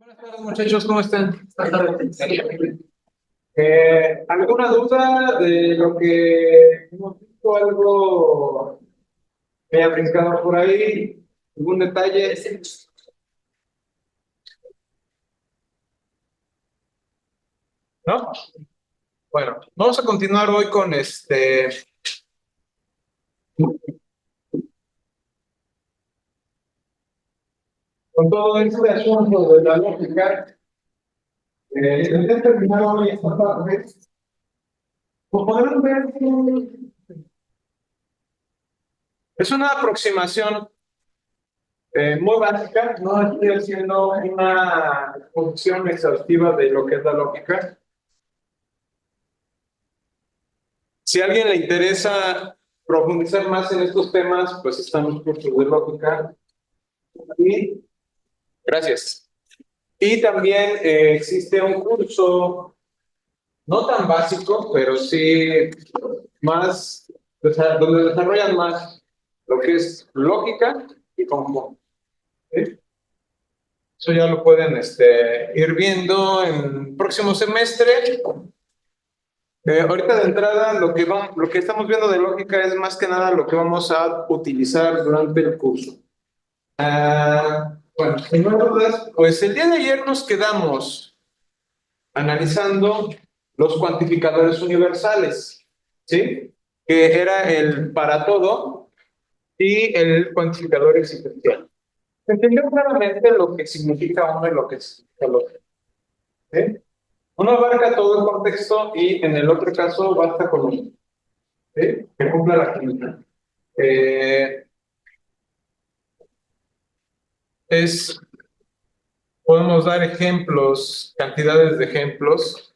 Buenas tardes, muchachos, ¿cómo están? ¿Alguna duda de lo que hemos visto? ¿Algo que haya brincado por ahí? ¿Algún detalle? ¿No? Bueno, vamos a continuar hoy con con todo este asunto de la lógica. Intenté terminar hoy esta parte. Como podrán ver, es una aproximación muy básica. No estoy haciendo una exposición exhaustiva de lo que es la lógica. Si a alguien le interesa profundizar más en estos temas, pues están los cursos de lógica. Y gracias. Y también existe un curso no tan básico, pero sí más, donde desarrollan más lo que es lógica y conjunto. ¿Sí? Eso ya lo pueden ir viendo en el próximo semestre. Ahorita de entrada, lo que estamos viendo de lógica es más que nada lo que vamos a utilizar durante el curso. Bueno, sin más dudas, pues el día de ayer nos quedamos analizando los cuantificadores universales, ¿sí? Que era el para todo y el cuantificador existencial. Se entendió claramente lo que significa uno y lo que significa el otro, ¿sí? Uno abarca todo el contexto y en el otro caso basta con uno, ¿sí? Que cumpla la química. Eh, es, podemos dar ejemplos, cantidades de ejemplos.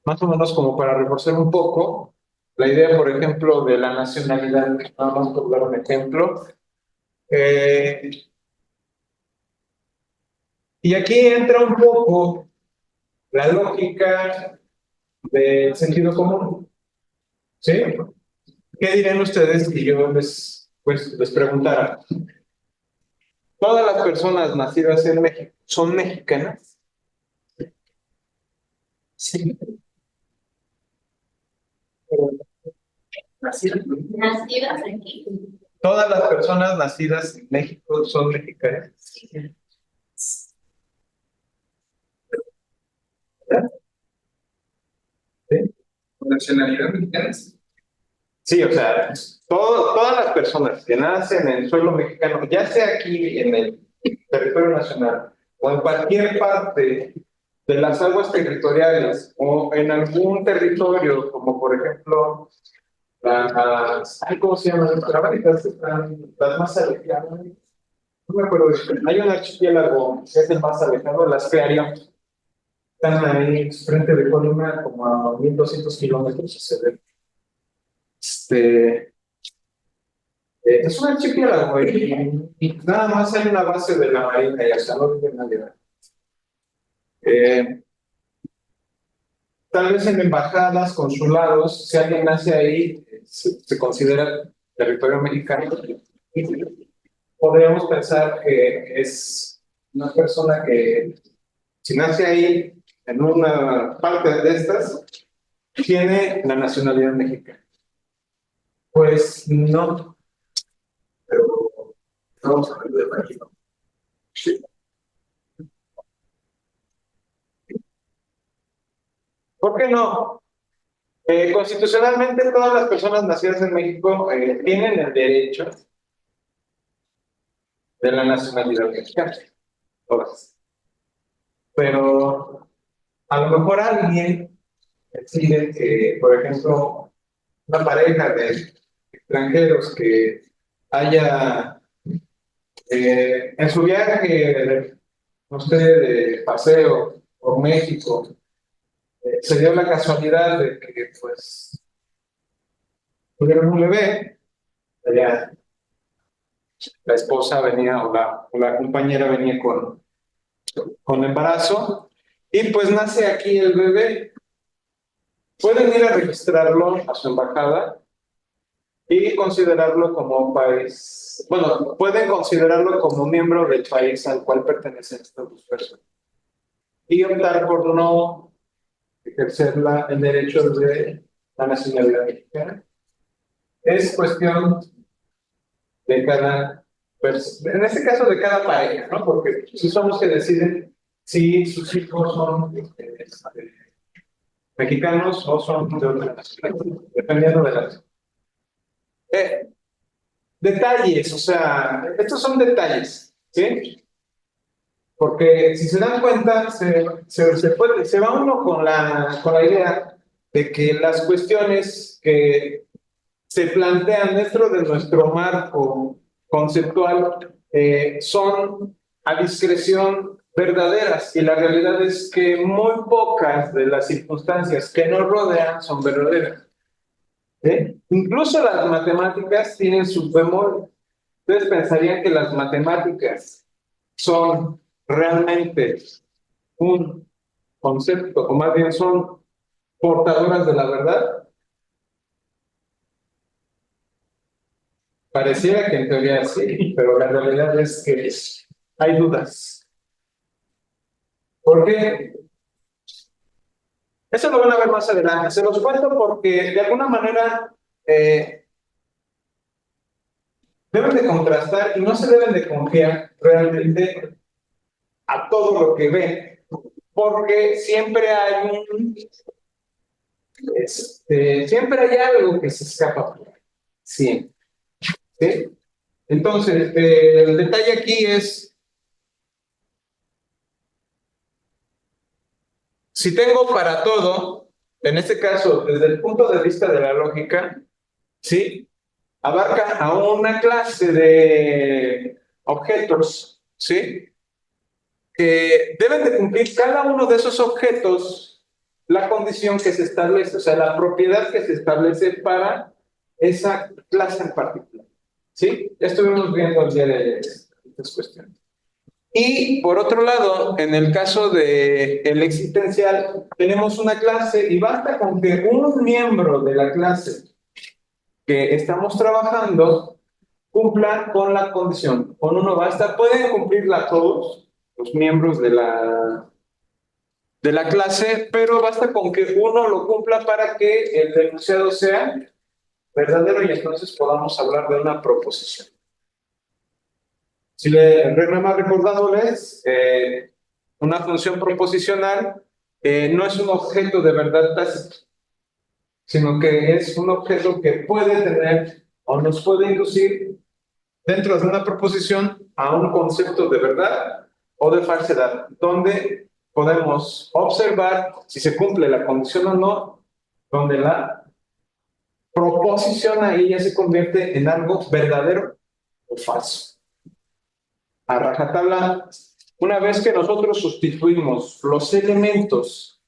Más o menos como para reforzar un poco la idea, por ejemplo, de la nacionalidad. Nada más por dar un ejemplo. Eh, y aquí entra un poco la lógica del sentido común, ¿sí? ¿Qué dirían ustedes si yo les preguntara? ¿Todas las personas nacidas en México son mexicanas? Sí. Nacidas aquí. ¿Todas las personas nacidas en México son mexicanas? ¿Sí? ¿Nacionalidad mexicana? Sí, o sea, todas las personas que nacen en el suelo mexicano, ya sea aquí en el territorio nacional o en cualquier parte de las aguas territoriales o en algún territorio, como por ejemplo ¿cómo se llaman? Las las más alejadas. No me acuerdo. Hay un archipiélago que es el más alejado, las Clarion. Están ahí frente de Colima, como a 1200 kilómetros. Este, es un archipiélago y nada más hay una base de la Marina y hasta no vive nadie. Eh, Tal vez en embajadas, consulados, si alguien nace ahí, se considera territorio mexicano. Podríamos pensar que es una persona que, si nace ahí, en una parte de estas, tiene la nacionalidad mexicana. Pues no, pero vamos a ver de México. Sí. ¿Por qué no? Constitucionalmente, todas las personas nacidas en México tienen el derecho de la nacionalidad mexicana. Todas. Pero a lo mejor alguien decide que, por ejemplo, una pareja de extranjeros que haya en su viaje, no sé, de paseo por México, se dio la casualidad de que, pues, tuvieron un bebé, allá la esposa venía o la compañera venía con embarazo, y pues nace aquí el bebé. Pueden ir a registrarlo a su embajada y considerarlo como un país bueno, pueden considerarlo como miembro del país al cual pertenecen estas dos personas y optar por no ejercer el derecho de la nacionalidad mexicana. Es cuestión de cada persona, en este caso de cada pareja, ¿no? Porque si son los que deciden si sus hijos son mexicanos o son de otra nacionalidad, dependiendo de la... detalles, o sea, estos son detalles, ¿sí? Porque si se dan cuenta, se va uno con la idea de que las cuestiones que se plantean dentro de nuestro marco conceptual son a discreción verdaderas y la realidad es que muy pocas de las circunstancias que nos rodean son verdaderas. Incluso las matemáticas tienen sus bemoles. Ustedes pensarían que las matemáticas son realmente un concepto, o más bien son portadoras de la verdad. Pareciera que en teoría sí, pero la realidad es que hay dudas. ¿Por qué? Eso lo van a ver más adelante. Se los cuento porque de alguna manera deben de contrastar y no se deben de confiar realmente a todo lo que ven, porque siempre hay siempre hay algo que se escapa por ahí. Siempre. ¿Sí? Entonces, el detalle aquí es, si tengo para todo, en este caso, desde el punto de vista de la lógica, ¿sí? Abarca a una clase de objetos, ¿sí? Que deben de cumplir cada uno de esos objetos la condición que se establece, o sea, la propiedad que se establece para esa clase en particular. ¿Sí? Ya estuvimos viendo el día de estas cuestiones. Y por otro lado, en el caso del existencial, tenemos una clase y basta con que un miembro de la clase que estamos trabajando cumpla con la condición. Con uno basta, pueden cumplirla todos los miembros de la clase, pero basta con que uno lo cumpla para que el enunciado sea verdadero y entonces podamos hablar de una proposición. Si nada más recordándoles, una función proposicional no es un objeto de verdad tácita, sino que es un objeto que puede tener o nos puede inducir dentro de una proposición a un concepto de verdad o de falsedad, donde podemos observar si se cumple la condición o no, donde la proposición ahí ya se convierte en algo verdadero o falso. A rajatabla, una vez que nosotros sustituimos los elementos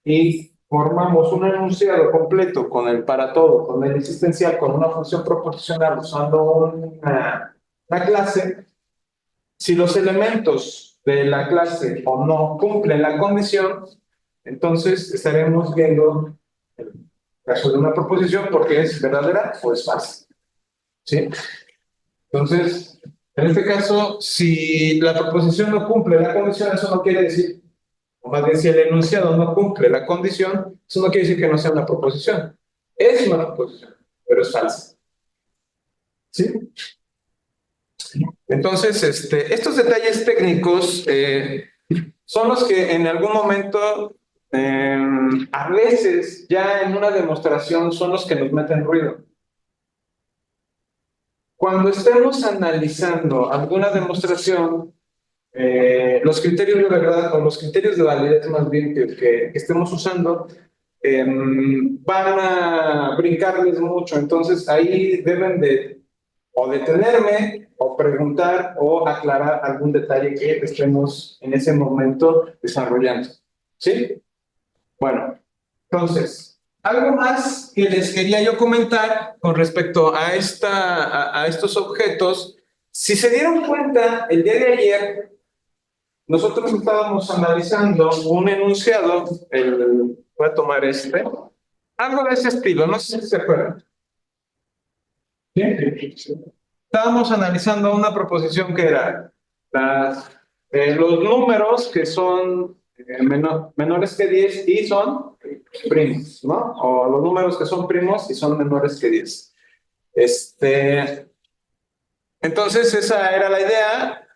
y formamos un enunciado completo con el para todo, con el existencial, con una función proposicional usando una clase, si los elementos de la clase o no cumplen la condición, entonces estaremos viendo el caso de una proposición porque es verdadera o es falsa. ¿Sí? Entonces, en este caso, si la proposición no cumple la condición, eso no quiere decir, o más bien si el enunciado no cumple la condición, eso no quiere decir que no sea una proposición. Es una proposición, pero es falsa. ¿Sí? Entonces, estos detalles técnicos son los que en algún momento, a veces ya en una demostración, son los que nos meten ruido. Cuando estemos analizando alguna demostración, los criterios de verdad o los criterios de validez más bien que estemos usando van a brincarles mucho. Entonces ahí deben de o detenerme o preguntar o aclarar algún detalle que estemos en ese momento desarrollando. ¿Sí? Bueno, entonces, algo más que les quería yo comentar con respecto a estos objetos. Si se dieron cuenta, el día de ayer nosotros estábamos analizando un enunciado, voy a tomar algo de ese estilo, no sé si se acuerdan. ¿Sí? estábamos analizando una proposición que era los números que son menores que 10 y son primos, ¿no? O los números que son primos y son menores que 10. Entonces, esa era la idea.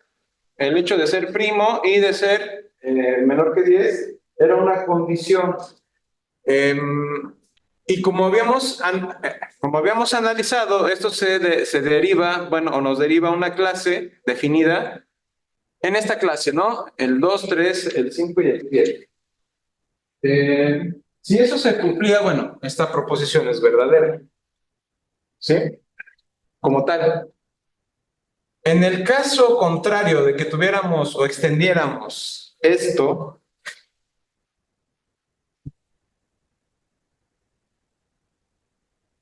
El hecho de ser primo y de ser menor que 10 era una condición. Y como habíamos analizado, esto se deriva, bueno, o nos deriva una clase definida en esta clase, ¿no? El 2, 3, el 5 y el 7. Si eso se cumplía, bueno, esta proposición es verdadera, ¿sí? Como tal. En el caso contrario de que tuviéramos o extendiéramos esto,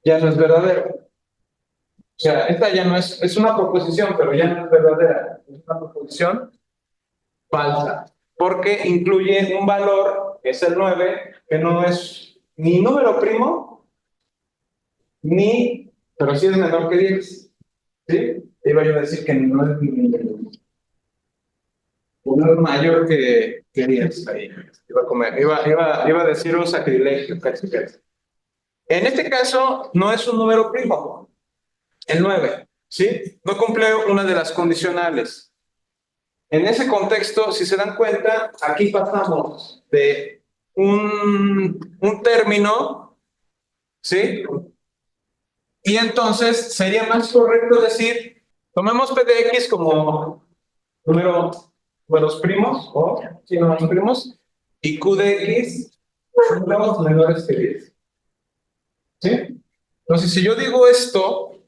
ya no es verdadero. O sea, esta ya no es una proposición, pero ya no es verdadera. Es una proposición falsa, porque incluye un valor, que es el 9, que no es ni número primo, ni, pero sí es menor que 10. ¿Sí? Iba yo a decir que no es uno es mayor que 10. Ahí. Iba a decir un sacrilegio, casi, casi. En este caso, no es un número primo, el 9, ¿sí? No cumple una de las condicionales. En ese contexto, si se dan cuenta, aquí pasamos de un término, ¿sí? Y entonces sería más correcto decir, tomemos P de X como números primos, o sí, números primos, y Q de X, números menores que 10. ¿Sí? Entonces, si yo digo esto,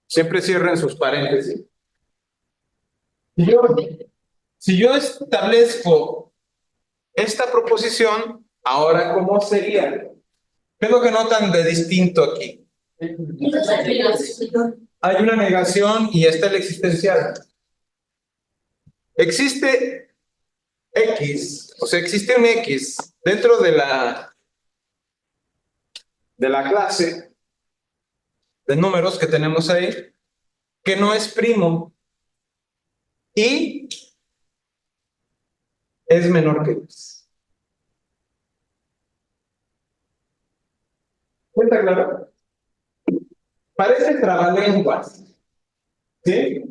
siempre cierren sus paréntesis. Si yo, si yo establezco esta proposición, ahora, ¿cómo sería? ¿Qué es lo que notan de distinto aquí? Hay una negación y está el existencial. Existe X, o sea, existe un X dentro de la clase de números que tenemos ahí, que no es primo y es menor que X. ¿Está claro? Parece trabalenguas, ¿sí?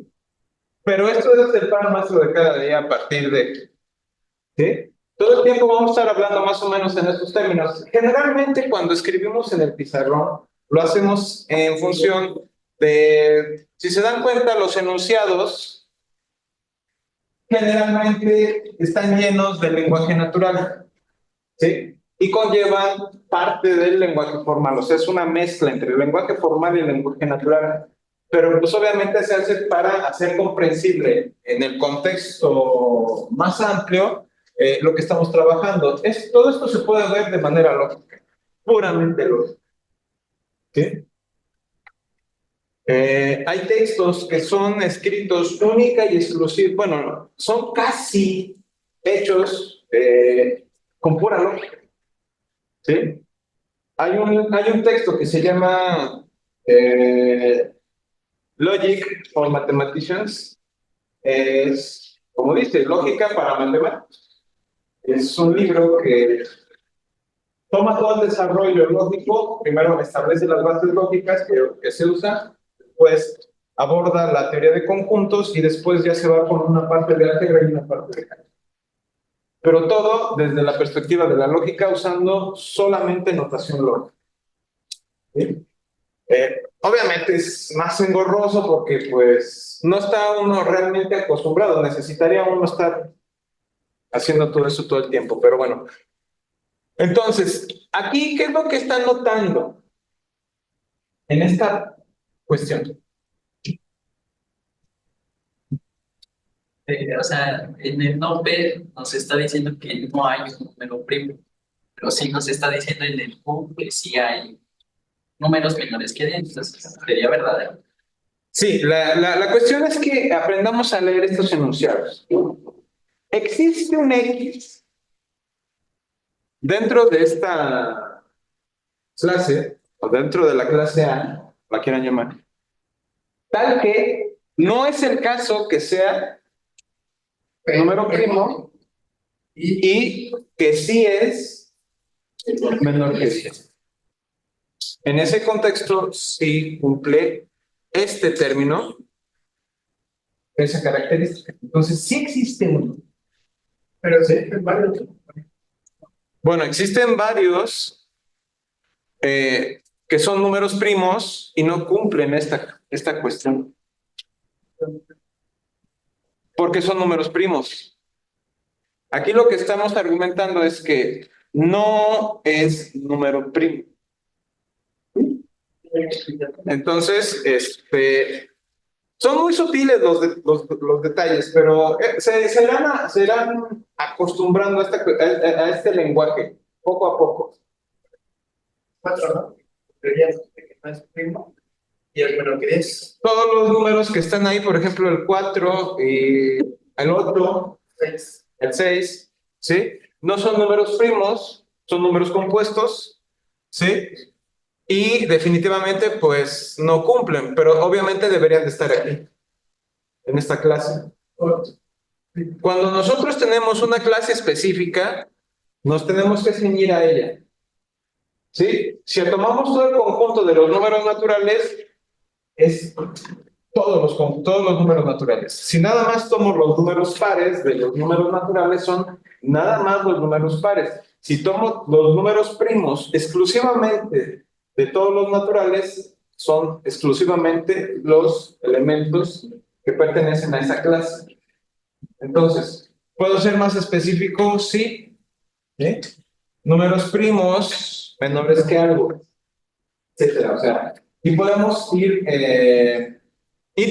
Pero esto es el pan nuestro de cada día a partir de, ¿sí? Todo el tiempo vamos a estar hablando más o menos en estos términos. Generalmente cuando escribimos en el pizarrón, lo hacemos en función de, si se dan cuenta, los enunciados generalmente están llenos del lenguaje natural, ¿sí? Y conllevan parte del lenguaje formal, o sea, es una mezcla entre el lenguaje formal y el lenguaje natural. Pero pues obviamente se hace para hacer comprensible en el contexto más amplio lo que estamos trabajando. Todo esto se puede ver de manera lógica, puramente lógica. ¿Sí? Hay textos que son escritos única y exclusiva, bueno, son casi hechos con pura lógica. ¿Sí? Hay un texto que se llama Logic for Mathematicians. Es, como dice, lógica para matemáticos. Es un libro que toma todo el desarrollo lógico, primero establece las bases lógicas que se usan, después aborda la teoría de conjuntos y después ya se va con una parte de álgebra y una parte de cálculo. Pero todo desde la perspectiva de la lógica usando solamente notación lógica. ¿Sí? Obviamente es más engorroso porque pues no está uno realmente acostumbrado, necesitaría uno estar haciendo todo eso todo el tiempo, pero bueno. Entonces, aquí, ¿qué es lo que están notando en esta cuestión? O sea, en el nombre nos está diciendo que no hay un número primo, pero sí nos está diciendo en el Q que sí hay números menores que 10, entonces sería verdadero. Sí, la cuestión es que aprendamos a leer estos enunciados. Existe un X dentro de esta clase, o dentro de la clase A, la quieran llamar, tal que no es el caso que sea número primo y que sí es menor que 10. En ese contexto, sí cumple este término esa característica. Entonces, sí existe uno. Pero sí, es válido. Bueno, existen varios que son números primos y no cumplen esta cuestión. Porque son números primos. Aquí lo que estamos argumentando es que no es número primo. Entonces, son muy sutiles los detalles, pero se irán acostumbrando a este lenguaje poco a poco. 4, ¿no? Debería ser que no es primo y el menor que 10. Todos los números que están ahí, por ejemplo, el 4 y el otro, 6. el 6, ¿sí? No son números primos, son números compuestos, ¿sí? Y definitivamente, pues, no cumplen, pero obviamente deberían de estar aquí, en esta clase. Cuando nosotros tenemos una clase específica, nos tenemos que ceñir a ella, ¿sí? Si tomamos todo el conjunto de los números naturales, es todos los números naturales. Si nada más tomo los números pares de los números naturales, son nada más los números pares. Si tomo los números primos exclusivamente de todos los naturales, son exclusivamente los elementos que pertenecen a esa clase. Entonces, ¿puedo ser más específico? Sí. ¿Sí? Números primos menores que algo, etcétera. O sea, y podemos ir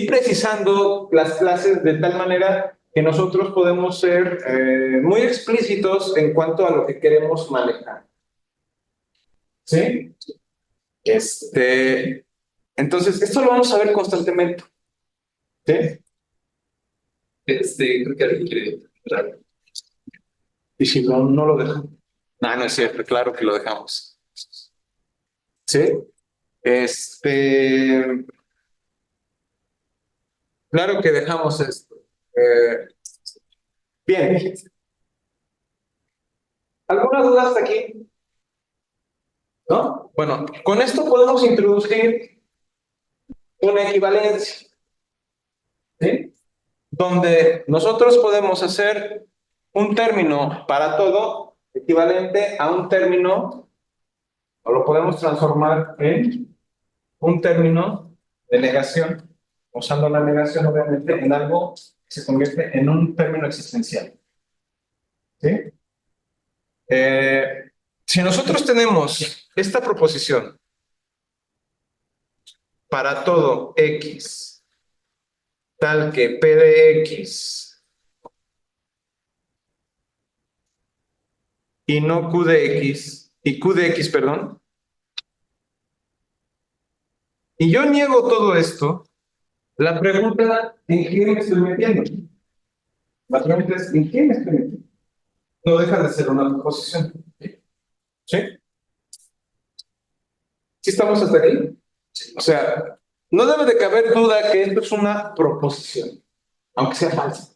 precisando las clases de tal manera que nosotros podemos ser muy explícitos en cuanto a lo que queremos manejar. ¿Sí? Entonces, esto lo vamos a ver constantemente. ¿Sí? Creo que alguien quiere entrar. Y si no lo dejamos. No, no es cierto, claro que lo dejamos. ¿Sí? Claro que dejamos esto. Bien. ¿Alguna duda hasta aquí? ¿No? Bueno, con esto podemos introducir una equivalencia, ¿sí? Donde nosotros podemos hacer un término para todo equivalente a un término, o lo podemos transformar en un término de negación, usando la negación obviamente en algo que se convierte en un término existencial. ¿Sí? Si nosotros tenemos esta proposición para todo X, tal que P de X y no Q de X, y Q de X, perdón, y yo niego todo esto, la pregunta, ¿en qué me estoy metiendo? La pregunta es, ¿en qué me estoy metiendo? No deja de ser una proposición. ¿Sí? ¿Sí estamos hasta aquí? O sea, no debe de caber duda que esto es una proposición, aunque sea falsa.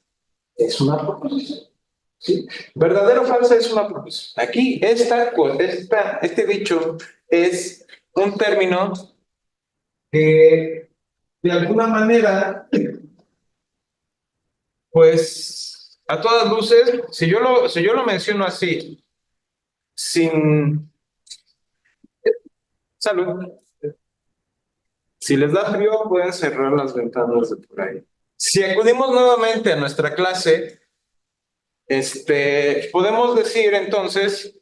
Es una proposición. ¿Sí? Verdadero o falsa es una proposición. Aquí, este dicho es un término que de alguna manera, pues, a todas luces, si yo lo menciono así, sin salud, si les da frío, pueden cerrar las ventanas de por ahí. Si acudimos nuevamente a nuestra clase, podemos decir entonces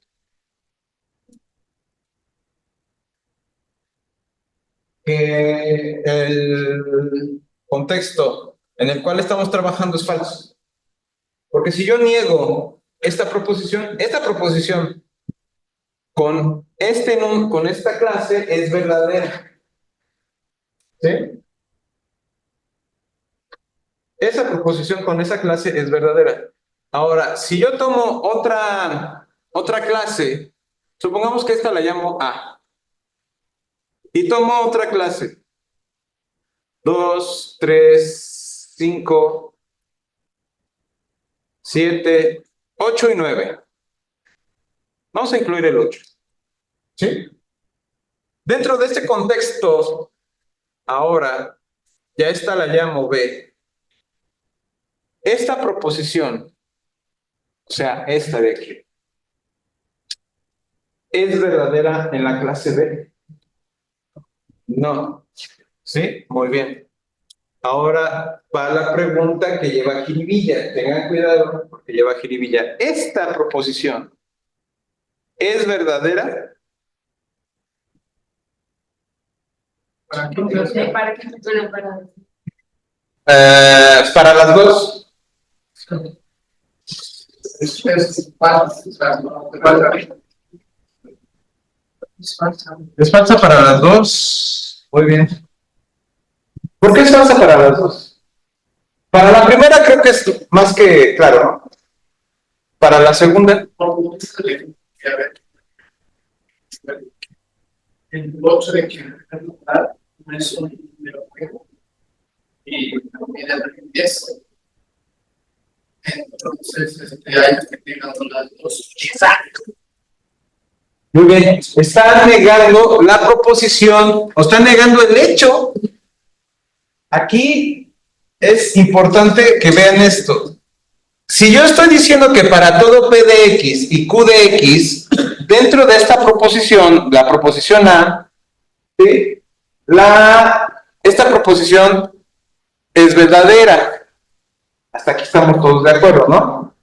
que el contexto en el cual estamos trabajando es falso. Porque si yo niego esta proposición con esta clase es verdadera. ¿Sí? Esa proposición con esa clase es verdadera. Ahora, si yo tomo otra clase, supongamos que esta la llamo A, y tomo otra clase 2, 3, 5, 7, 8 y 9. Vamos a incluir el 8. ¿Sí? Dentro de este contexto, ahora, ya esta la llamo B. Esta proposición, o sea, esta de aquí, ¿es verdadera en la clase B? No. ¿Sí? Muy bien. Ahora va la pregunta que lleva jiribilla. Tengan cuidado porque lleva jiribilla. ¿Esta proposición es verdadera? ¿Para qué? ¿Para qué? Bueno, para... Para las dos. Es falsa. ¿Es falsa para las dos? Muy bien. ¿Por qué es falsa para las dos? Para la primera creo que es más que claro, ¿no? Para la segunda. El 8 de que no es un número primo y el 10. Entonces, hay que tengan las dos. Exacto. Muy bien. Está negando la proposición, o está negando el hecho. Aquí es importante que vean esto. Si yo estoy diciendo que para todo P de X y Q de X, dentro de esta proposición, la proposición A, ¿sí? Esta proposición es verdadera. Hasta aquí estamos todos de acuerdo, ¿no?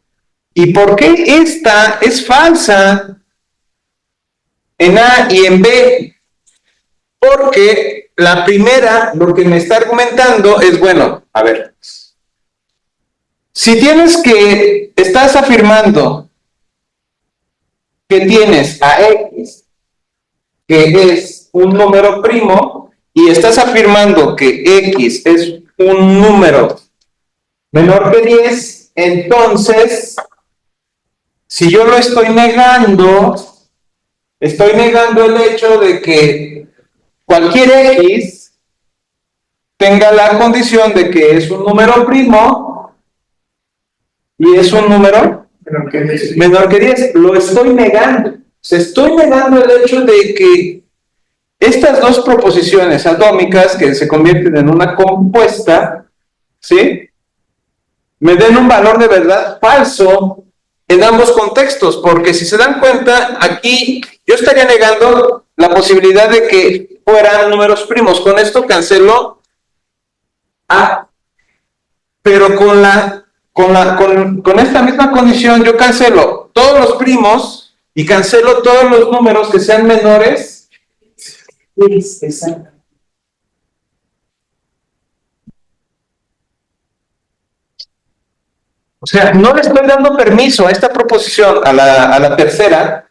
¿Y por qué esta es falsa en A y en B? Porque la primera, lo que me está argumentando es, bueno, a ver, si estás afirmando que tienes a X, que es un número primo, y estás afirmando que X es un número menor que 10, entonces, si yo lo estoy negando el hecho de que cualquier X tenga la condición de que es un número primo y es un número menor que 10. Lo estoy negando. Estoy negando el hecho de que estas dos proposiciones atómicas que se convierten en una compuesta, ¿sí? Me den un valor de verdad falso en ambos contextos, porque si se dan cuenta, aquí yo estaría negando la posibilidad de que fueran números primos. Con esto cancelo A, pero con esta misma condición yo cancelo todos los primos y cancelo todos los números que sean menores. Exacto. O sea, no le estoy dando permiso a esta proposición, a la tercera,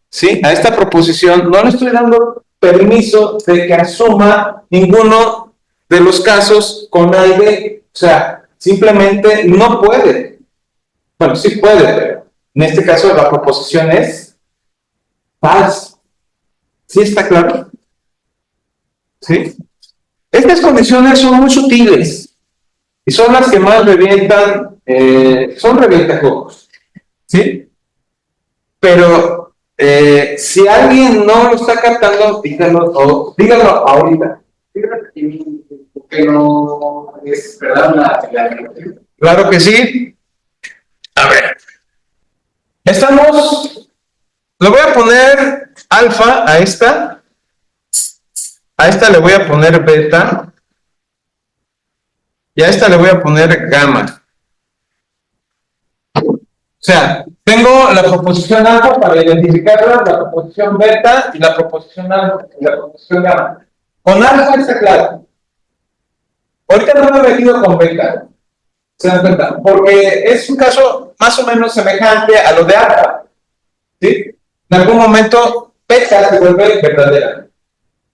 ¿sí? A esta proposición no le estoy dando permiso de que asuma ninguno de los casos con A y B. O sea, simplemente no puede. Bueno, sí puede, pero en este caso la proposición es falsa. ¿Sí está claro? ¿Sí? Estas condiciones son muy sutiles y son las que más revientan, son revientacocos. ¿Sí? Pero si alguien no lo está captando, díganlo ahorita. Que no es verdad Claro que sí. A ver. Le voy a poner alfa a esta. A esta le voy a poner beta. Y a esta le voy a poner gamma. O sea, tengo la proposición alfa para identificarla, la proposición beta y la proposición alfa y la proposición gamma. Con alfa está claro. Ahorita no me he metido con beta. ¿Se dan cuenta? Porque es un caso más o menos semejante a lo de alfa. ¿Sí? En algún momento beta se vuelve verdadera.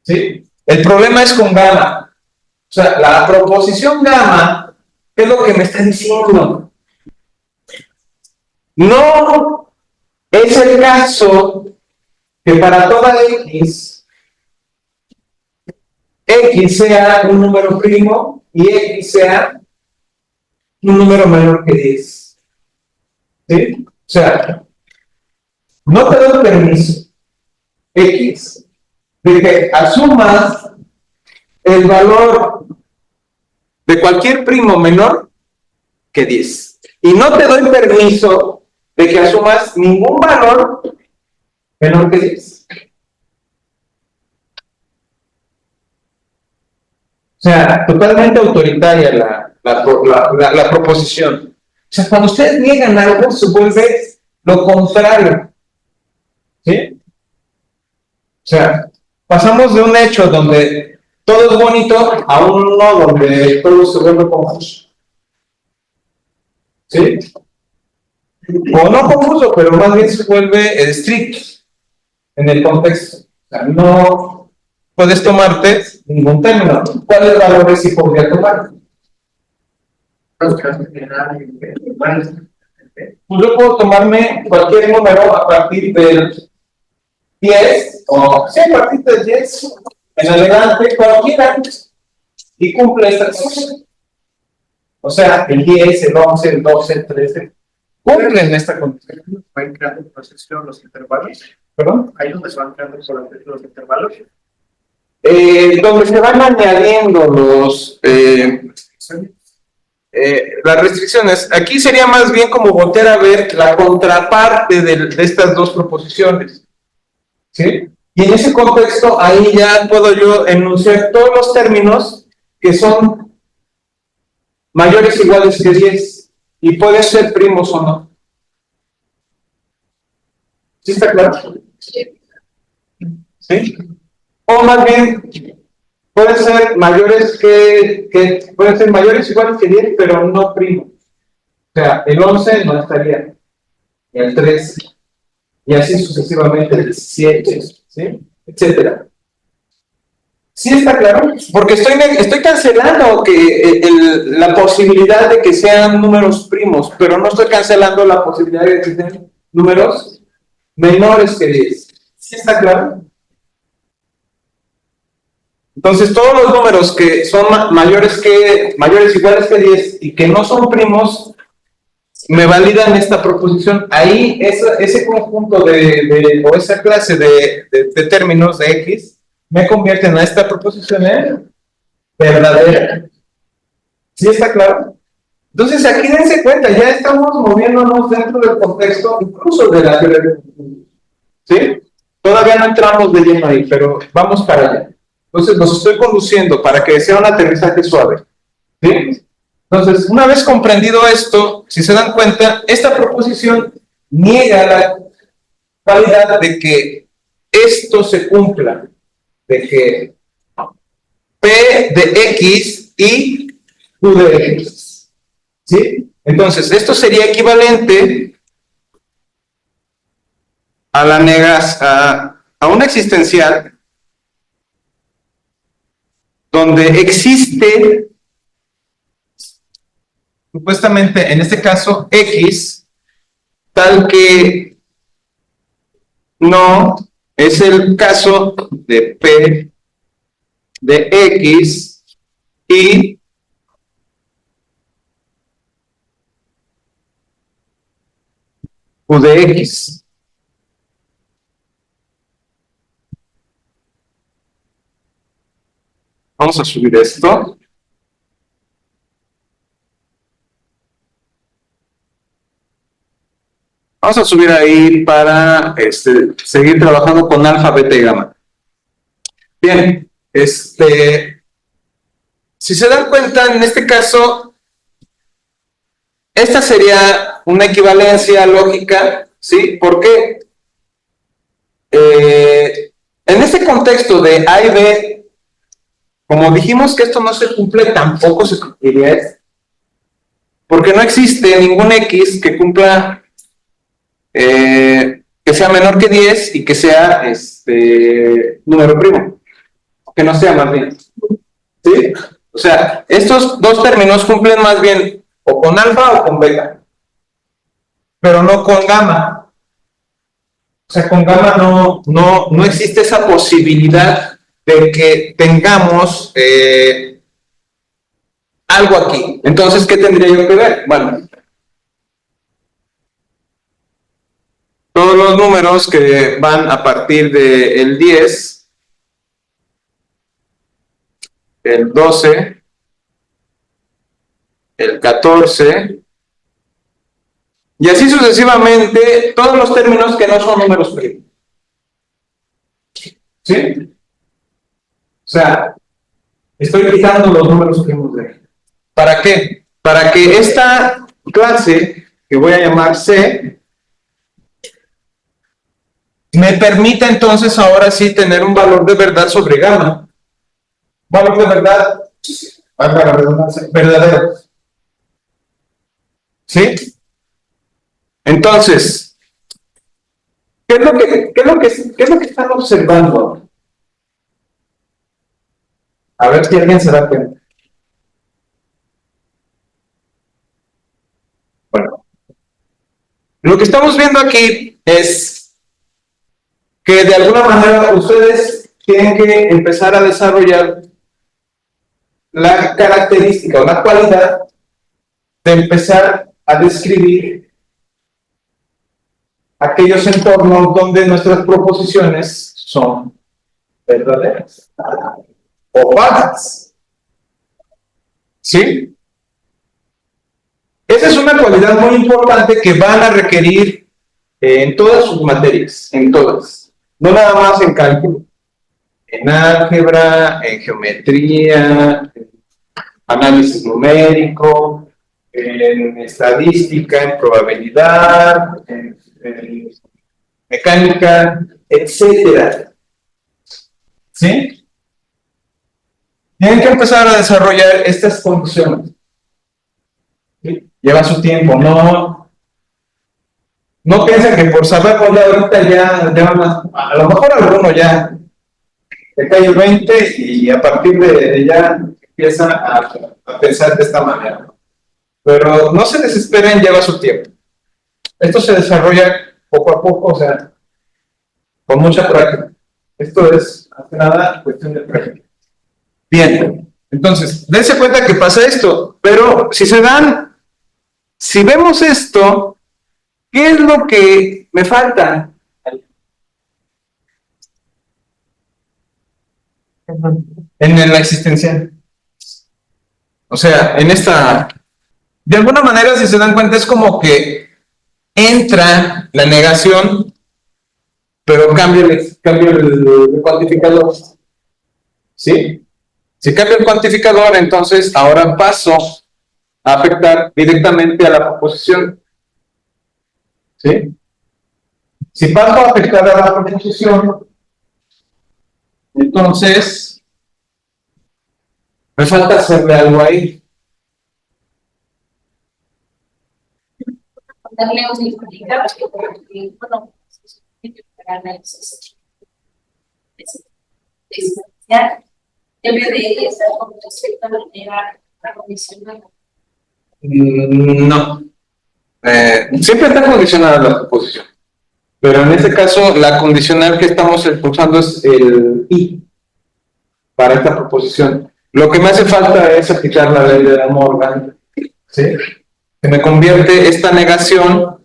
¿Sí? El problema es con gamma. O sea, la proposición gamma, ¿qué es lo que me está diciendo? No es el caso que para toda X X sea un número primo y X sea un número menor que 10. ¿Sí? O sea, no te doy permiso, X, de que asumas el valor de cualquier primo menor que 10. Y no te doy permiso de que asumas ningún valor menor que 10. O sea, totalmente autoritaria la proposición. O sea, cuando ustedes niegan algo, se vuelve lo contrario. ¿Sí? O sea, pasamos de un hecho donde todo es bonito a uno donde todo se vuelve confuso. ¿Sí? O no confuso, pero más bien se vuelve estricto en el contexto. O sea, no puedes tomarte ningún término. ¿Cuáles valores sí podría tomar? Pues yo puedo tomarme cualquier número a partir del 10, o sí, a partir del 10, en adelante, cualquiera, y cumple esta cosa. O sea, el 10, el 11, el 12, el 13, cumplen esta condición. ¿Van creando por sección los intervalos? ¿Perdón? Ahí donde se van creando por los intervalos. Donde se van añadiendo las restricciones. Aquí sería más bien como voltear a ver la contraparte de estas dos proposiciones. ¿Sí? Y en ese contexto, ahí ya puedo yo enunciar todos los términos que son mayores o iguales que 10 y pueden ser primos o no. ¿Sí está claro? ¿Sí? O más bien, pueden ser mayores pueden ser mayores o iguales que 10, pero no primos. O sea, el 11 no estaría, el 13, y así sucesivamente el 17, ¿sí? Etcétera. ¿Sí está claro? Porque estoy cancelando la posibilidad de que sean números primos, pero no estoy cancelando la posibilidad de que sean números menores que 10. ¿Sí está claro? Entonces, todos los números que son mayores o iguales que 10 y que no son primos, me validan esta proposición. Ahí, ese conjunto o esa clase de términos de X me convierten a esta proposición en verdadera. ¿Sí está claro? Entonces, aquí dense cuenta, ya estamos moviéndonos dentro del contexto, incluso de la teoría de conjuntos. ¿Sí? Todavía no entramos de lleno ahí, pero vamos para allá. Entonces, los estoy conduciendo para que sea un aterrizaje suave. ¿Sí? Entonces, una vez comprendido esto, si se dan cuenta, esta proposición niega la validad de que esto se cumpla, de que P de X y Q de X. ¿Sí? Entonces, esto sería equivalente a una existencial donde existe supuestamente, en este caso, X, tal que no es el caso de P de X y Q de X. Vamos a subir esto. Vamos a subir ahí para seguir trabajando con alfa, beta y gamma. Bien, si se dan cuenta, en este caso, esta sería una equivalencia lógica, ¿sí? ¿Por qué? En este contexto de A y B, como dijimos que esto no se cumple, tampoco se cumpliría esto. Porque no existe ningún X que cumpla, que sea menor que 10 y que sea número primo. Que no sea más bien. ¿Sí? O sea, estos dos términos cumplen más bien o con alfa o con beta. Pero no con gamma. O sea, con gamma no existe esa posibilidad de que tengamos algo aquí. Entonces, ¿qué tendría yo que ver? Bueno, todos los números que van a partir del 10, el 12, el 14, y así sucesivamente, todos los términos que no son números primos. ¿Sí? O sea, estoy quitando los números primos de ahí. ¿Para qué? Para que esta clase, que voy a llamar C, me permita entonces ahora sí tener un valor de verdad sobre gamma. Valor de verdad, valga la redundancia, verdadero. ¿Sí? Entonces, ¿qué es lo que están observando ahora? A ver si alguien se da cuenta. Bueno, lo que estamos viendo aquí es que de alguna manera ustedes tienen que empezar a desarrollar la característica o la cualidad de empezar a describir aquellos entornos donde nuestras proposiciones son verdaderas o falsas. ¿Sí? Esa es una cualidad muy importante que van a requerir en todas sus materias, en todas. No nada más en cálculo, en álgebra, en geometría, en análisis numérico, en estadística, en probabilidad, en mecánica, etcétera. ¿Sí? Tienen que empezar a desarrollar estas condiciones. ¿Sí? Lleva su tiempo, no piensen que por saberlo ya ahorita ya a lo mejor alguno ya te cae el 20 y a partir de ya empieza a pensar de esta manera. Pero no se desesperen, lleva su tiempo. Esto se desarrolla poco a poco, o sea, con mucha práctica. Esto es, hace nada, cuestión de práctica. Bien, entonces, dense cuenta que pasa esto, pero si vemos esto, ¿qué es lo que me falta? En la existencial. O sea, en esta, de alguna manera, si se dan cuenta, es como que entra la negación, pero cambia el cuantificador. ¿Sí? Si cambia el cuantificador, entonces ahora paso a afectar directamente a la proposición. ¿Sí? Si paso a afectar a la proposición, entonces me falta hacerle algo ahí. Darle un significado, porque, bueno, para análisis existencial, debe de estar con cierta manera acondicionada. No. Siempre está condicionada la proposición. Pero en este caso, la condicional que estamos usando es el I para esta proposición. Lo que me hace falta es aplicar la ley de Morgan, ¿sí? Que me convierte esta negación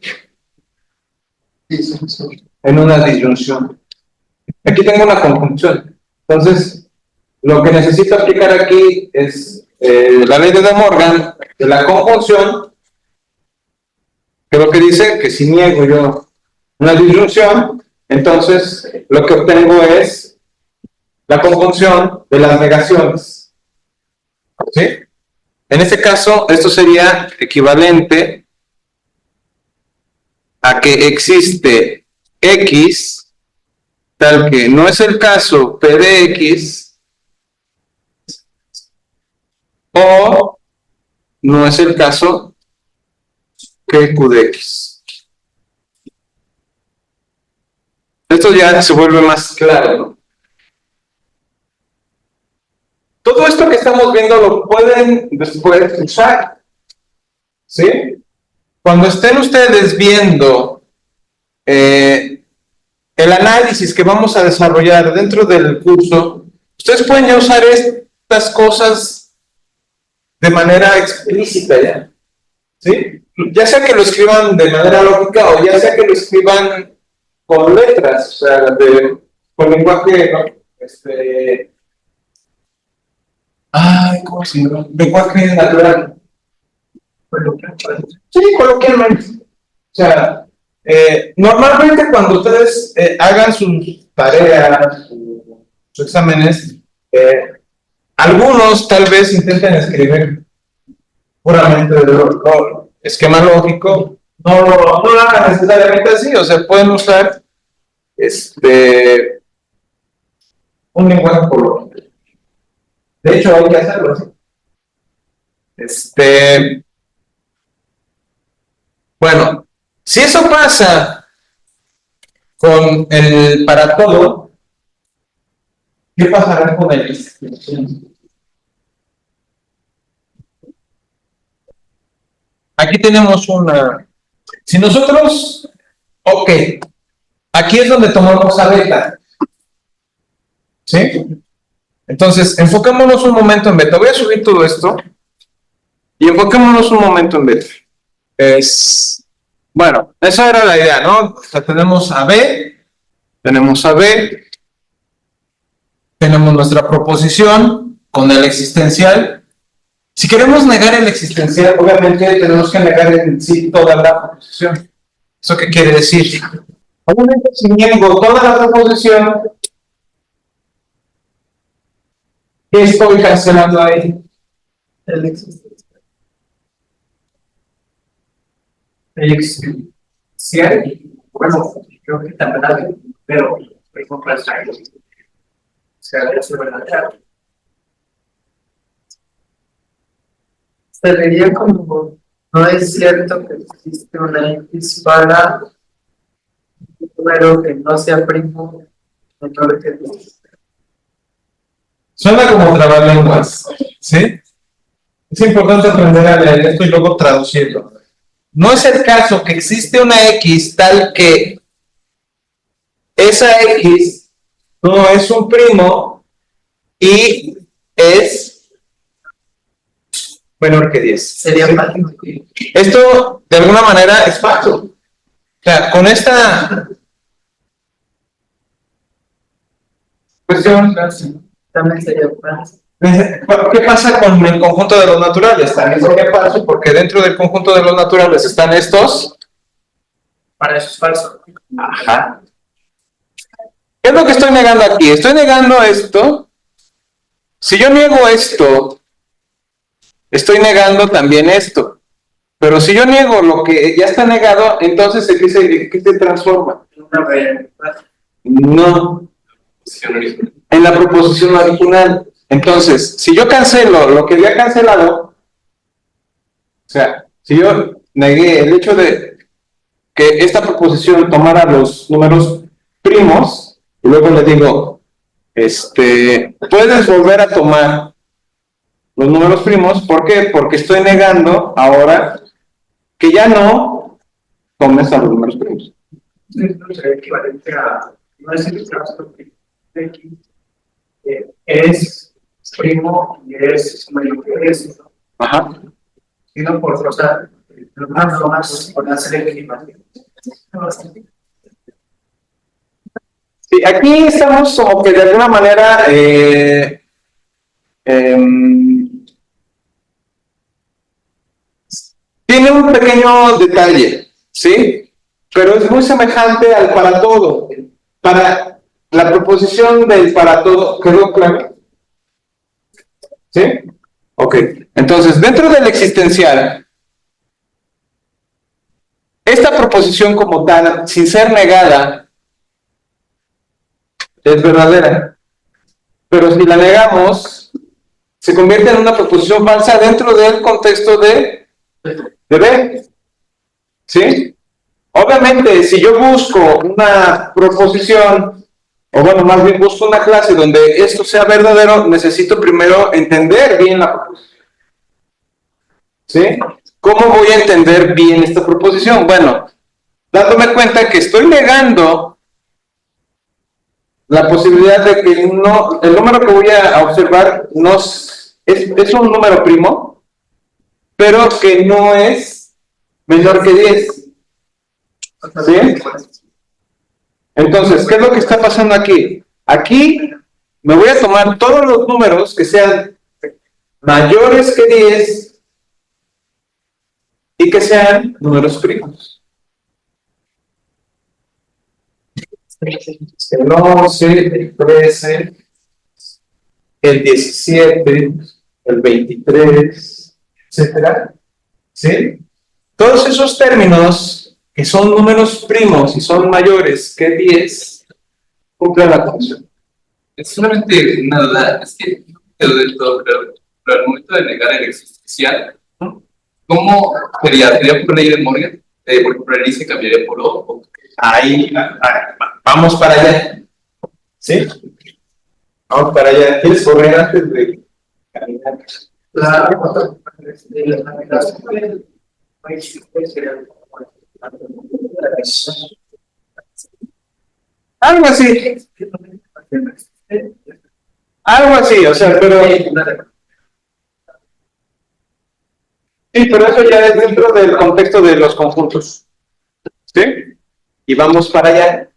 en una disyunción. Aquí tengo una conjunción. Entonces, lo que necesito aplicar aquí es la ley de De Morgan de la conjunción, que lo que dice que si niego yo una disyunción, entonces lo que obtengo es la conjunción de las negaciones. ¿Sí? En este caso, esto sería equivalente a que existe X, tal que no es el caso P de X, o no es el caso que Q de X. Esto ya se vuelve más claro, ¿no? Todo esto que estamos viendo lo pueden después usar, ¿sí? Cuando estén ustedes viendo el análisis que vamos a desarrollar dentro del curso, ustedes pueden ya usar estas cosas de manera explícita ya, ¿sí? Ya sea que lo escriban de manera lógica o ya sea que lo escriban con letras, o sea, con lenguaje, ¿no? ¿Cómo se llama? Lenguaje natural. Sí, coloquialmente. O sea, normalmente cuando ustedes hagan sus tareas, sus exámenes, algunos tal vez intenten escribir puramente de esquema lógico. No lo hagan necesariamente así, o sea, pueden usar un lenguaje colorido. De hecho, hay que hacerlo así. Bueno, si eso pasa con el para todo, ¿qué pasará con el extensión? Aquí tenemos una. Si nosotros, ok, aquí es donde tomamos a beta. ¿Sí? Entonces, enfoquémonos un momento en beta. Voy a subir todo esto y enfoquémonos un momento en beta. Bueno, esa era la idea, ¿no? O sea, tenemos a B, tenemos nuestra proposición con el existencial. Si queremos negar el existencial, obviamente tenemos que negar en sí toda la proposición. ¿Eso qué quiere decir? Obviamente, si niego toda la proposición, ¿qué estoy cancelando ahí? El existencial, bueno, creo que también hay, pero por ejemplo, o sea, eso es verdadero. Se vería como, no es cierto que existe una X para un número que no sea primo menor que 2. Suena como trabalenguas, ¿sí? Es importante aprender a leer esto y luego traducirlo. No es el caso que existe una X tal que esa X no es un primo y es menor que 10. Sería más. Esto, de alguna manera, es falso. O sea, con esta cuestión, También sería más. ¿qué pasa con el conjunto de los naturales? También sería falso porque dentro del conjunto de los naturales están estos. Para eso es falso. Ajá. ¿Qué es lo que estoy negando aquí? Estoy negando esto. Si yo niego esto, estoy negando también esto. Pero si yo niego lo que ya está negado, entonces ¿qué se transforma? No. En la proposición original. Entonces, si yo cancelo lo que había cancelado, o sea, si yo negué el hecho de que esta proposición tomara los números primos, y luego le digo, puedes volver a tomar los números primos, ¿por qué? Porque estoy negando ahora que ya no tomes a los números primos. Es equivalente a, no es el caso que X es primo y es mayor que eso. Ajá. Sino por, o sea, lo más por hacer el equivalente. Sí, aquí estamos como que de alguna manera tiene un pequeño detalle, ¿sí? Pero es muy semejante al para todo. Para la proposición del para todo, ¿quedó claro? ¿Sí? Ok. Entonces, dentro del existencial, esta proposición como tal, sin ser negada, es verdadera. Pero si la negamos, se convierte en una proposición falsa dentro del contexto de B. ¿Sí? Obviamente, si yo busco una proposición, o bueno, más bien busco una clase donde esto sea verdadero, necesito primero entender bien la proposición. ¿Sí? ¿Cómo voy a entender bien esta proposición? Bueno, dándome cuenta que estoy negando la posibilidad de que no, el número que voy a observar no es un número primo, pero que no es menor que 10. ¿Sí? Entonces, ¿qué es lo que está pasando aquí? Aquí me voy a tomar todos los números que sean mayores que 10 y que sean números primos. El 11, el 13, el 17, el 23, etcétera. ¿Sí? Todos esos términos que son números primos y son mayores que 10 cumplen la función. Es solamente una duda, es que no quedó del todo claro, pero al momento de negar el existencial, ¿cómo sería? ¿Sería por ley de Morgan? Por ejemplo, el I se cambiaría por O. Ahí, vamos para allá. ¿Sí? Vamos para allá. ¿Quieres correr antes de caminar? Algo así. Algo así, o sea, pero... Sí, pero eso ya es dentro del contexto de los conjuntos. ¿Sí? Y vamos para allá.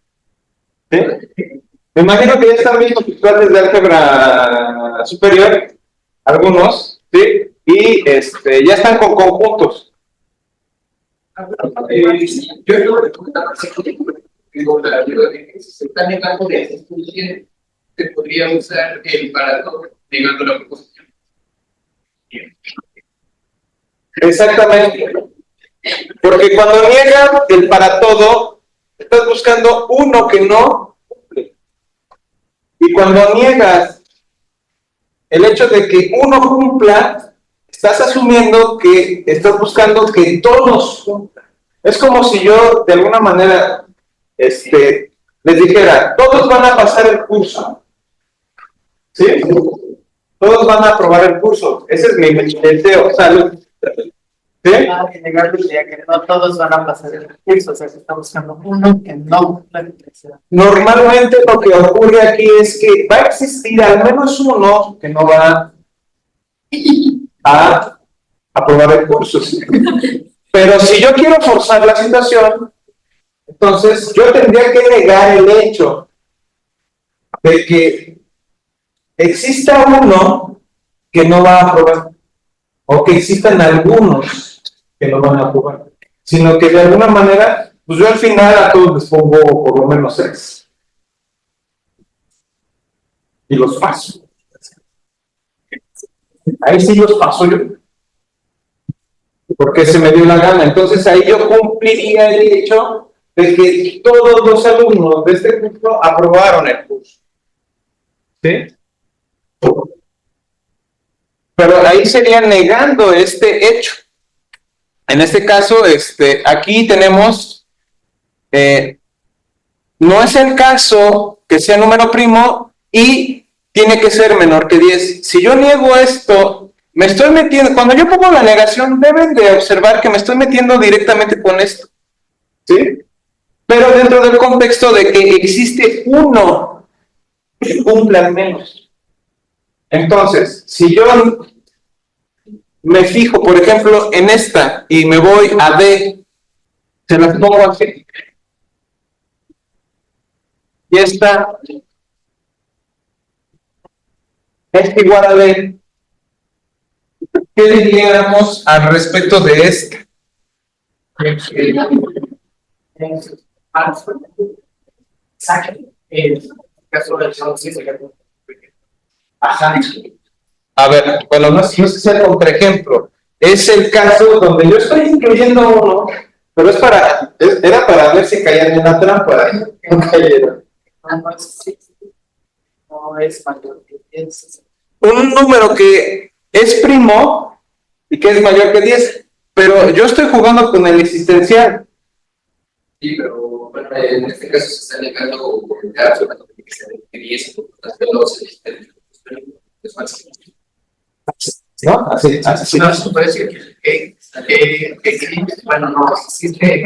¿Sí? Me imagino que ya están viendo sus clases de álgebra superior, algunos, ¿sí? Y ya están con conjuntos. Yo lo que comentaba, se está negando de existencia, se podría usar el parado negando la proposición. Exactamente. Porque cuando niegas el para todo, estás buscando uno que no cumple. Y cuando niegas el hecho de que uno cumpla, estás asumiendo que estás buscando que todos cumplan. Es como si yo, de alguna manera, les dijera, todos van a pasar el curso. ¿Sí? Todos van a aprobar el curso. Ese es mi deseo. Salud. ¿Sí? Que no todos van a pasar el curso, o sea, que está buscando uno que no cumpla la necesidad. Normalmente lo que ocurre aquí es que va a existir al menos uno que no va a aprobar el curso. ¿Sí? Pero si yo quiero forzar la situación, entonces yo tendría que negar el hecho de que exista uno que no va a aprobar, o que existan algunos que no van a aprobar, sino que de alguna manera, pues yo al final a todos les pongo por lo menos 6. Y los paso. Ahí sí los paso yo. Porque se me dio la gana. Entonces ahí yo cumpliría el hecho de que todos los alumnos de este curso aprobaron el curso. ¿Sí? Pero ahí sería negando este hecho. En este caso, aquí tenemos, no es el caso que sea número primo y tiene que ser menor que 10. Si yo niego esto, me estoy metiendo, cuando yo pongo la negación, deben de observar que me estoy metiendo directamente con esto. ¿Sí? Pero dentro del contexto de que existe uno que cumpla al menos. Entonces, si yo me fijo, por ejemplo, en esta y me voy a D, se las pongo así. Y esta es igual a D. ¿Qué diríamos al respecto de esta? Ajá. A ver, bueno, no es que sea el contraejemplo. Es el caso donde yo estoy incluyendo uno, pero era para ver si caían en la trampa. No cayeron. No es mayor que 10. Un número que es primo y que es mayor que 10, pero yo estoy jugando con el existencial. Sí, pero bueno, en este caso se está negando el caso de que se de 10 es más. ¿No? Así. No, eso puede decir bueno, no, existe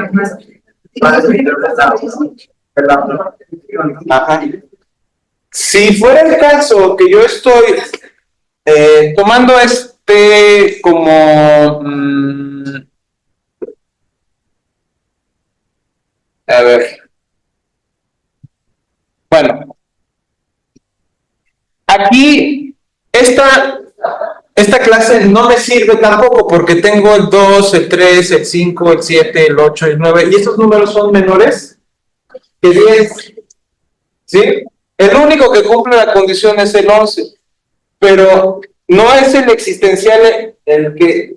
Ajá. Si fuera el caso que yo estoy tomando como... a ver. Bueno. Aquí, esta clase no me sirve tampoco porque tengo el 2, el 3, el 5, el 7, el 8, el 9, y estos números son menores que 10. ¿Sí? El único que cumple la condición es el 11, pero no es el existencial el que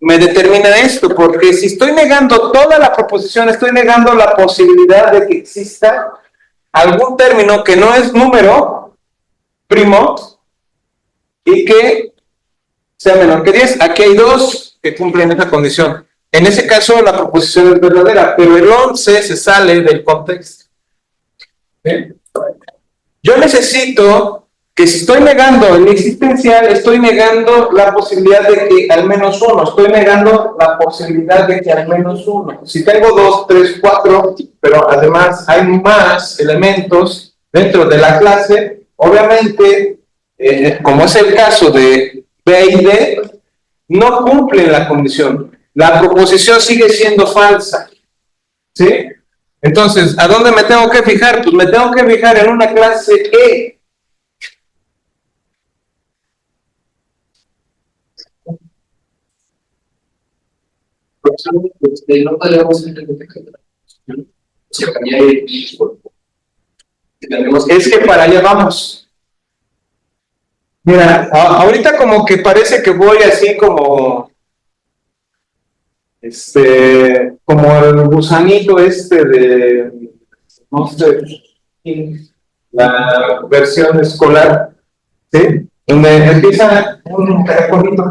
me determina esto, porque si estoy negando toda la proposición, estoy negando la posibilidad de que exista algún término que no es número primo y que sea menor que 10. Aquí hay dos que cumplen esa condición. En ese caso la proposición es verdadera, pero el 11 se sale del contexto. ¿Sí? Yo necesito que si estoy negando el existencial, estoy negando la posibilidad de que al menos uno, estoy negando la posibilidad de que al menos uno. Si tengo 2, 3, 4, pero además hay más elementos dentro de la clase, obviamente, como es el caso de B y D, no cumplen la condición. La proposición sigue siendo falsa. ¿Sí? Entonces, ¿a dónde me tengo que fijar? Pues me tengo que fijar en una clase E. No podríamos simplemente cambiar el Es que para allá vamos. Mira, ahorita como que parece que voy así como como el gusanito de, no sé, la versión escolar, ¿sí? Donde empieza un caracolito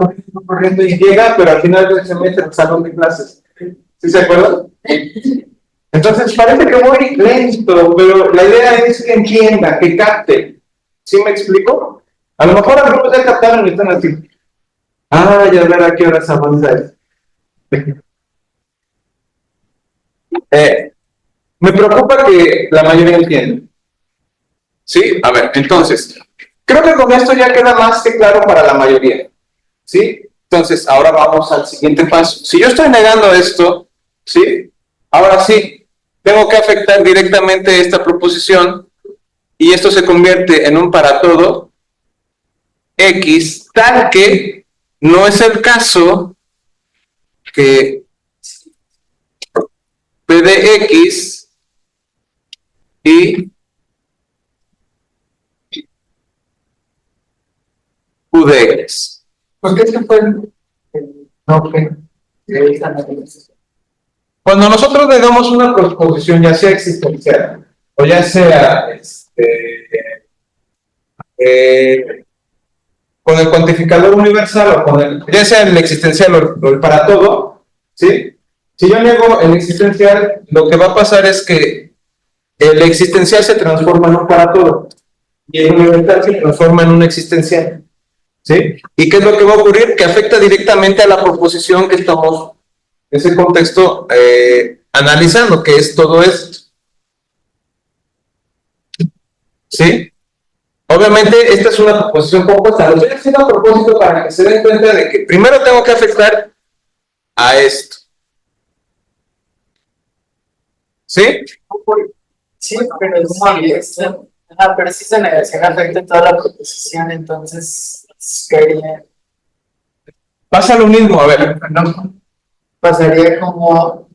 corriendo y llega, pero al final se mete al salón de clases. ¿Sí se acuerdan? Entonces parece que voy lento, pero la idea es que entienda, que capte. ¿Sí me explico? A lo mejor algunos ya captaron y están así. Ah, ya ver a qué horas avanza. Me preocupa que la mayoría entienda. ¿Sí? A ver, entonces, creo que con esto ya queda más que claro para la mayoría. ¿Sí? Entonces, ahora vamos al siguiente paso. Si yo estoy negando esto, ¿sí? Ahora sí, tengo que afectar directamente esta proposición y esto se convierte en un para todo X, tal que no es el caso que P de X y Q de X. ¿Por qué se fue el nombre de esta negociación? Cuando nosotros le damos una proposición, ya sea existencial o ya sea con el cuantificador universal o con el, ya sea el existencial o el para todo, ¿sí? Si yo niego el existencial, lo que va a pasar es que el existencial se transforma en un para todo y el universal se transforma en un existencial, ¿sí? ¿Y qué es lo que va a ocurrir? Que afecta directamente a la proposición que estamos en ese contexto analizando, que es todo esto. ¿Sí? Obviamente, esta es una proposición compuesta. Lo estoy haciendo a propósito para que se den cuenta de que primero tengo que afectar a esto. ¿Sí? Sí, pero pero si esa negación afecta toda la proposición, entonces quedaría, Pasa lo mismo, a ver. no, pasaría como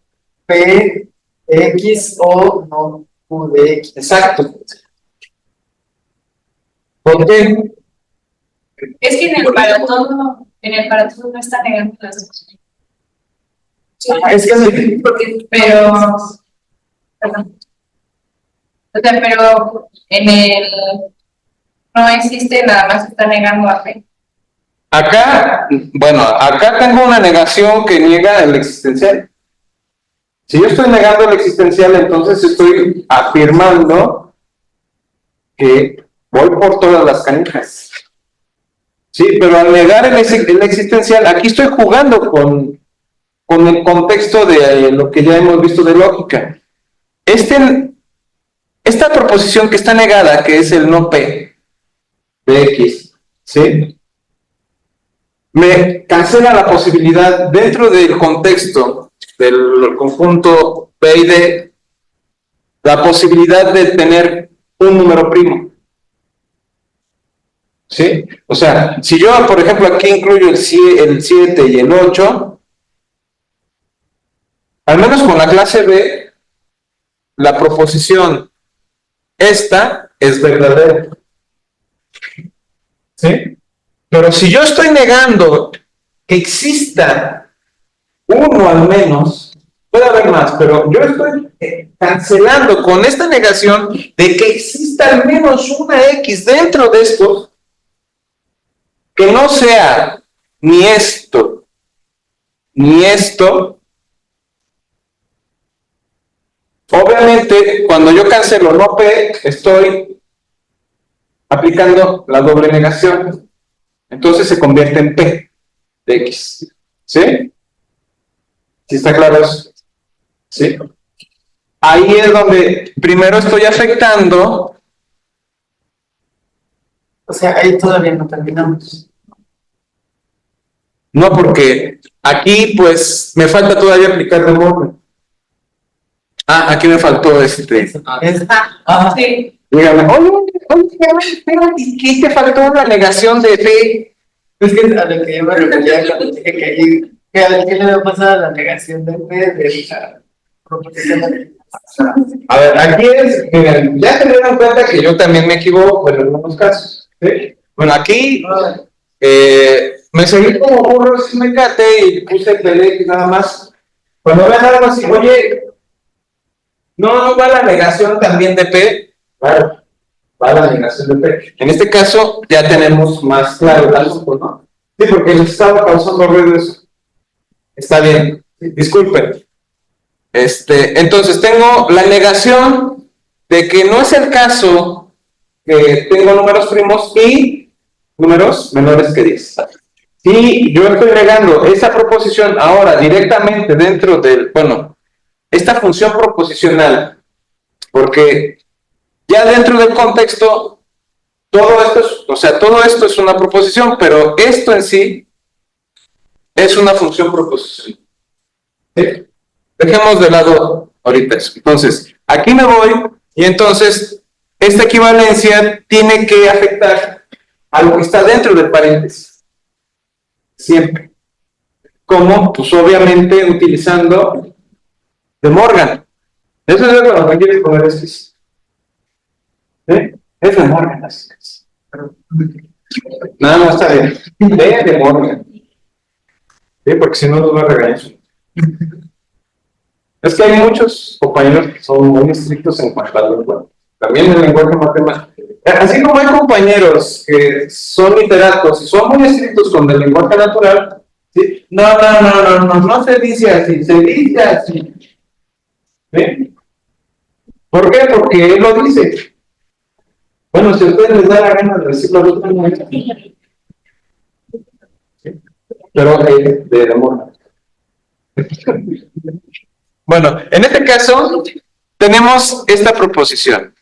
P, X o no Q de X. Exacto. ¿Por qué? Es que en el para todo no está negando las cosas. Es que Pero, perdón. O sea, pero en el no existe, nada más está negando a fe. Acá, bueno, acá tengo una negación que niega el existencial. Si yo estoy negando el existencial, entonces estoy afirmando que voy por todas las canijas. Sí, pero al negar el existencial, aquí estoy jugando con el contexto de lo que ya hemos visto de lógica. esta proposición que está negada, que es el no P de X, ¿sí? Me cancela la posibilidad dentro del contexto del conjunto P y D, la posibilidad de tener un número primo. ¿Sí? O sea, si yo, por ejemplo, aquí incluyo el 7 y el 8, al menos con la clase B, la proposición esta es verdadera. ¿Sí? Pero si yo estoy negando que exista uno al menos, puede haber más, pero yo estoy cancelando con esta negación de que exista al menos una X dentro de estos, que no sea ni esto, ni esto. Obviamente, cuando yo cancelo no P, estoy aplicando la doble negación. Entonces se convierte en P de X. ¿Sí? ¿Sí está claro eso? ¿Sí? Ahí es donde primero estoy afectando. O sea, ahí todavía no terminamos. No, porque aquí pues me falta todavía aplicar de Morgan. Aquí me faltó Sí. dígame, oye, ¿qué te faltó la negación de P? Es que a lo que yo me refería cuando dije que ahí, ¿qué le había pasado a la negación de P de la proposición de... A ver, aquí miren, ya se dieron cuenta que yo también me equivoco en algunos casos. ¿Sí? Bueno, aquí me seguí como burro sin mecate y puse PDX nada más. Cuando vean algo así, oye, no va la negación también de P. Claro, va la negación de P. En este caso ya tenemos más claro el asunto, ¿no? Sí, porque les estaba causando ruido eso. Está bien, disculpen. Entonces tengo la negación de que no es el caso que tengo números primos y números menores que 10. Si yo estoy negando esa proposición ahora directamente dentro del, esta función proposicional, porque ya dentro del contexto, todo esto es una proposición, pero esto en sí es una función proposicional. ¿Sí? Dejemos de lado ahorita eso. Entonces, aquí me voy y entonces esta equivalencia tiene que afectar a lo que está dentro del paréntesis. Siempre. ¿Cómo? Pues obviamente utilizando De Morgan. Eso es lo que quieres poner esto. ¿Sí? Es De Morgan. Nada más está bien. De Morgan. ¿Sí? Porque si no nos va a regañar. Es que hay muchos compañeros que son muy estrictos en cuanto al lenguaje. También en el lenguaje matemático. Así como hay compañeros que son literatos y son muy estrictos con el lenguaje natural, ¿sí? No se dice así, se dice así. ¿Sí? ¿Por qué? Porque él lo dice. Bueno, si a ustedes les da la gana de decirlo de otra manera. ¿Sí? Pero de amor. Bueno, en este caso tenemos esta proposición.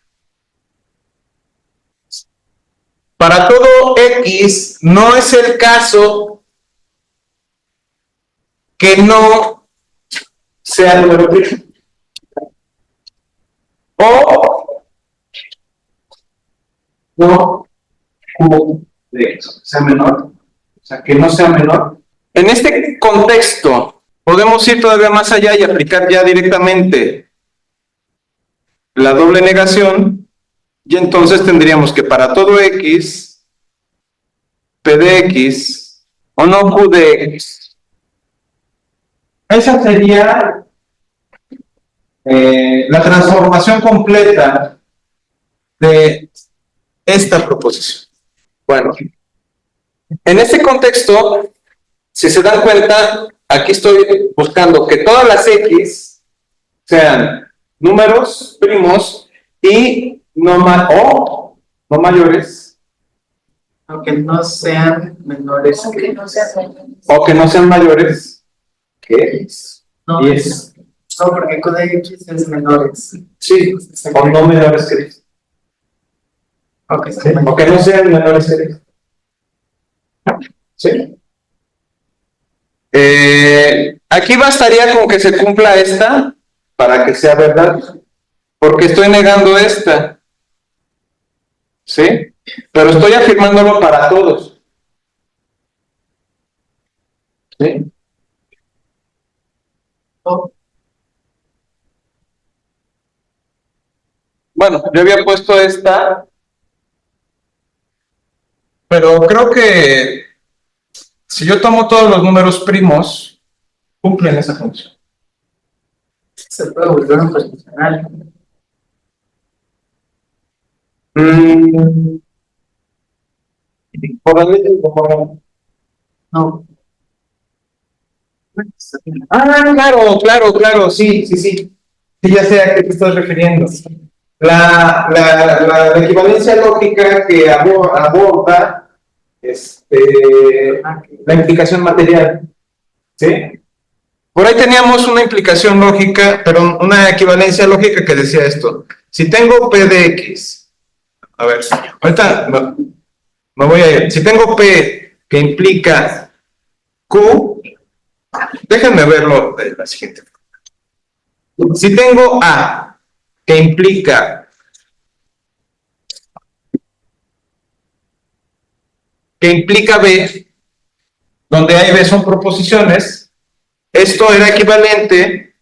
Para todo X no es el caso que no sea número primo. O no Q de X sea menor. O sea, que no sea menor. En este contexto, podemos ir todavía más allá y aplicar ya directamente la doble negación, y entonces tendríamos que para todo X, P de X, o no Q de X. Esa sería la transformación completa de esta proposición. Bueno, en este contexto, si se dan cuenta, aquí estoy buscando que todas las X sean números primos y no mayores, Aunque no sean menores que... no sea o que no sean mayores que No, 10. No, porque Q de X es menores. Sí, o no menores que 10. Ok, ¿Sí? O que no sean menores que 10. ¿Sí? Aquí bastaría con que se cumpla esta para que sea verdad, porque estoy negando esta. ¿Sí? Pero estoy afirmándolo para todos. ¿Sí? Bueno, yo había puesto esta, pero creo que si yo tomo todos los números primos, cumplen esa función. Se puede volver un posicional. Por la ley del común. No. Claro, sí. Sí, ya sé a qué te estás refiriendo. La equivalencia lógica que aborda la implicación material. ¿Sí? Por ahí teníamos una implicación lógica, pero una equivalencia lógica que decía esto. Si tengo P de X, a ver, ahorita me voy a ir. Si tengo P que implica Q, déjenme verlo de la siguiente forma. Si tengo A que implica B, donde A y B son proposiciones, esto era equivalente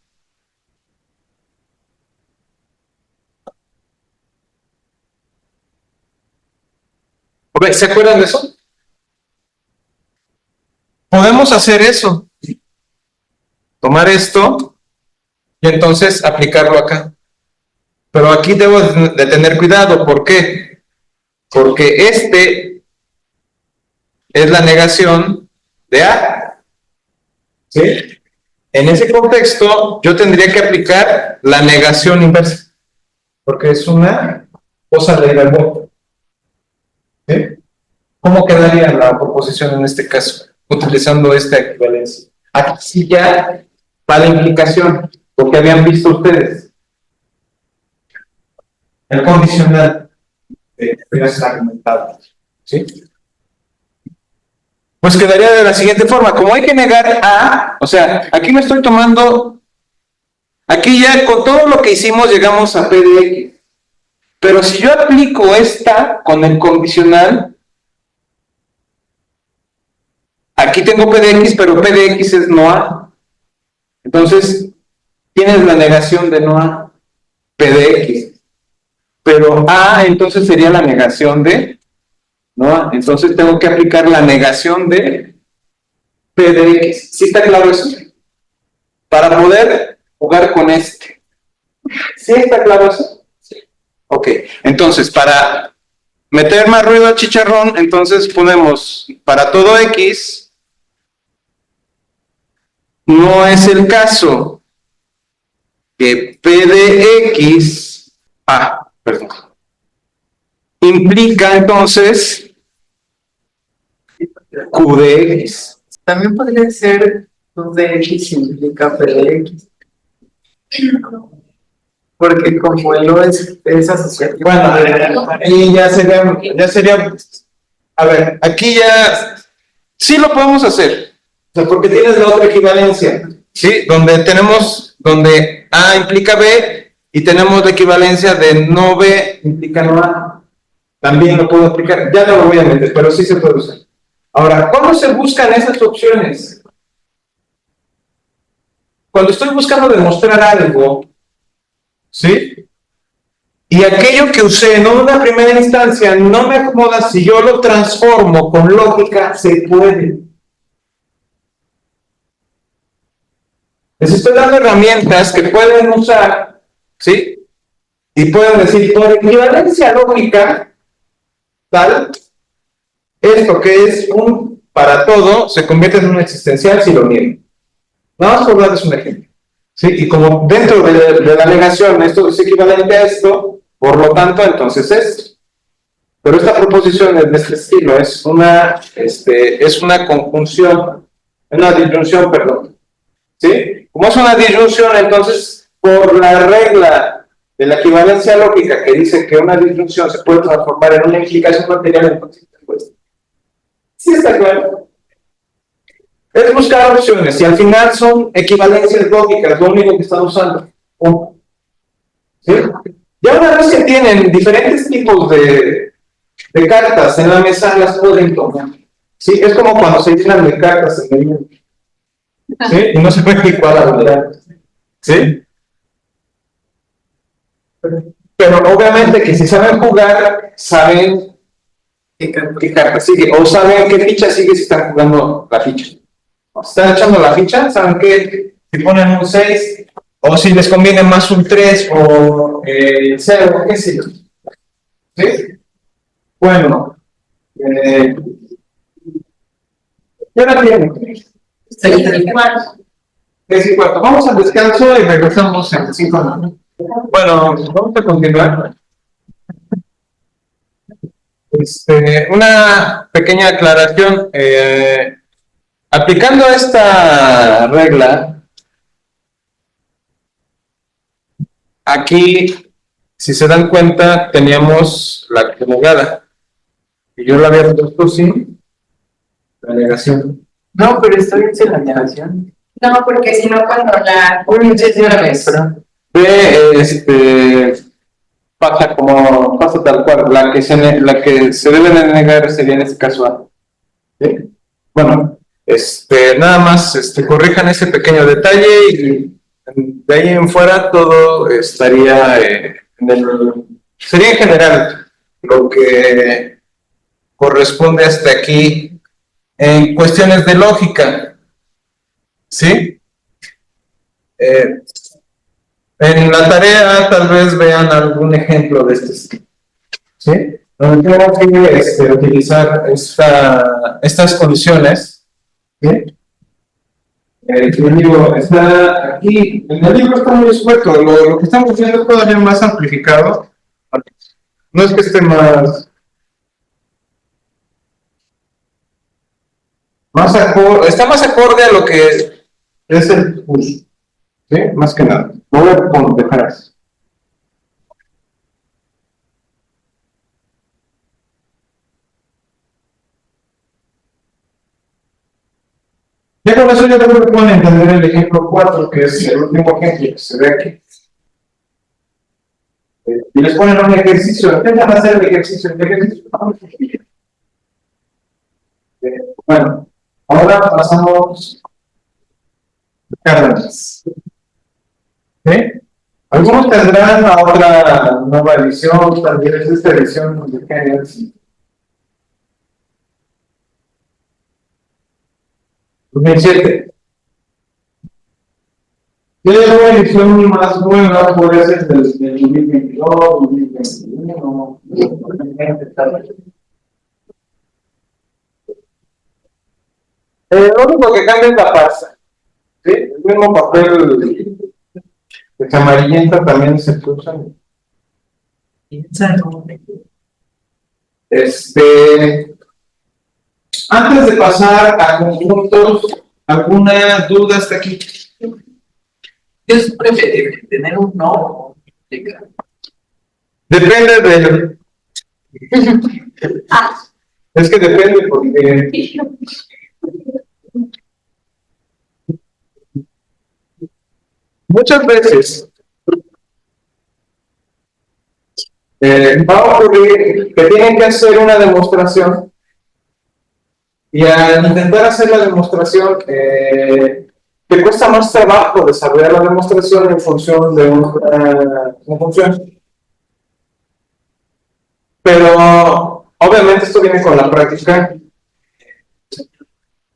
¿se acuerdan de eso? Podemos hacer eso. Tomar esto y entonces aplicarlo acá. Pero aquí debo de tener cuidado. ¿Por qué? Porque este es la negación de A. ¿Sí? En ese contexto, yo tendría que aplicar la negación inversa. Porque es una cosa de ida al vuelta. ¿Sí? ¿Cómo quedaría la proposición en este caso? Utilizando esta equivalencia. Aquí sí ya va la implicación, porque habían visto ustedes. El condicional de fragmentado. ¿Sí? Pues quedaría de la siguiente forma. Como hay que negar A, o sea, aquí me estoy tomando. Aquí ya con todo lo que hicimos llegamos a P de X. Pero si yo aplico esta con el condicional, aquí tengo P de X, pero P de X es no A. Entonces, tienes la negación de no A, P de X. Pero A entonces sería la negación de no A. Entonces tengo que aplicar la negación de P de X. ¿Sí está claro eso? Para poder jugar con este. ¿Sí está claro eso? Sí. Ok, entonces para meter más ruido al chicharrón, entonces ponemos para todo X, no es el caso que P de X, implica entonces Q de X. También podría ser Q de X implica P de X. Porque como el O es asociativo. Bueno, ahí ya sería, a ver, aquí ya sí lo podemos hacer, o sea, porque tienes la otra equivalencia, ¿sí? Donde A implica B y tenemos la equivalencia de no B implica no A. También lo puedo aplicar, ya no lo voy a meter, pero sí se puede usar. Ahora, ¿cómo se buscan esas opciones? Cuando estoy buscando demostrar algo, ¿sí? Y aquello que usé en una primera instancia no me acomoda, si yo lo transformo con lógica, se puede. Les estoy dando herramientas que pueden usar, ¿sí? Y pueden decir, por equivalencia lógica, tal, esto que es un para todo, se convierte en un existencial si lo niego. Nada más por darles un ejemplo. ¿Sí? Y como dentro de la negación esto es equivalente a esto, por lo tanto, entonces es. Pero esta proposición es de este estilo, es una conjunción, una disyunción, perdón. ¿Sí? Como es una disyunción, entonces, por la regla de la equivalencia lógica que dice que una disyunción se puede transformar en una implicación material, entonces, pues, sí está claro. Es buscar opciones y al final son equivalencias lógicas, lo único que están usando. ¿Sí? Ya una vez que tienen diferentes tipos de cartas en la mesa, las pueden tomar. ¿Sí? Es como cuando se llenan de cartas en el libro. ¿Sí? Y no se puede cuál a la. ¿Sí? Pero obviamente que si saben jugar, saben qué carta sigue, o saben qué ficha sigue si están jugando la ficha. Si están echando la ficha, saben que si ponen un 6, o si les conviene más un 3 o 0, qué sé yo. ¿Sí? Bueno. ¿Qué hora tiene? 6:15. Vamos al descanso y regresamos en 5 minutos. Bueno, vamos a continuar. Una pequeña aclaración. Aplicando esta regla, aquí, si se dan cuenta, teníamos la conjugada. Y yo la había puesto sin la negación. No, pero está bien sin la negación. No, porque si no, cuando la. Pasa tal cual, la que se debe de negar sería en este caso A. ¿Sí? Bueno, nada más corrijan ese pequeño detalle y de ahí en fuera todo estaría sería en general lo que corresponde hasta aquí en cuestiones de lógica. ¿Sí? En la tarea tal vez vean algún ejemplo de este estilo. ¿Sí? Donde tengo que utilizar estas condiciones. ¿Sí? El libro está aquí. En el libro está muy escueto. Lo que estamos viendo es todavía más amplificado. No es que esté está más acorde a lo que es el curso. ¿Sí? Más que nada. Lo voy a dejar así. Ya con eso yo creo que pueden entender el ejemplo 4, que es el último ejemplo que se ve aquí. Y les ponen un ejercicio. Intentan hacer el ejercicio. Bueno, ahora pasamos Cárdenas. ¿Sí? Algunos tendrán la otra nueva edición, también es esta edición de Kennedy. 2007. Yo ya la edición más nueva puede ser del 2022, 2021, 2020, tal vez. Lo único que cambia es la pasta. ¿Sí? El mismo papel que se amarillenta también se usa. Antes de pasar a conjuntos, ¿alguna duda hasta aquí? Es preferible tener un no o un implicar. Depende de. Es que depende porque. Muchas veces va a ocurrir que tienen que hacer una demostración y al intentar hacer la demostración te cuesta más trabajo desarrollar la demostración en función de una función. Pero obviamente esto viene con la práctica.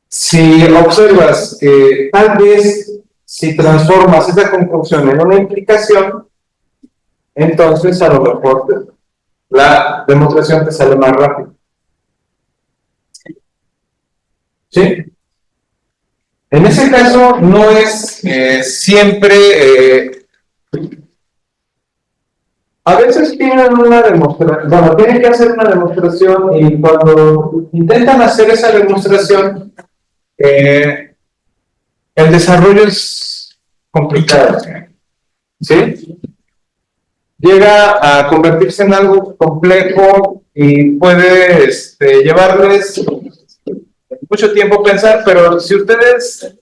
Si observas que tal vez si transformas esa conjunción en una implicación, entonces a lo mejor la demostración te sale más rápido. ¿Sí? En ese caso no es siempre. A veces tienen una demostración, bueno, tienen que hacer una demostración y cuando intentan hacer esa demostración, el desarrollo es complicado. ¿Sí? Llega a convertirse en algo complejo y puede llevarles mucho tiempo pensar, pero si ustedes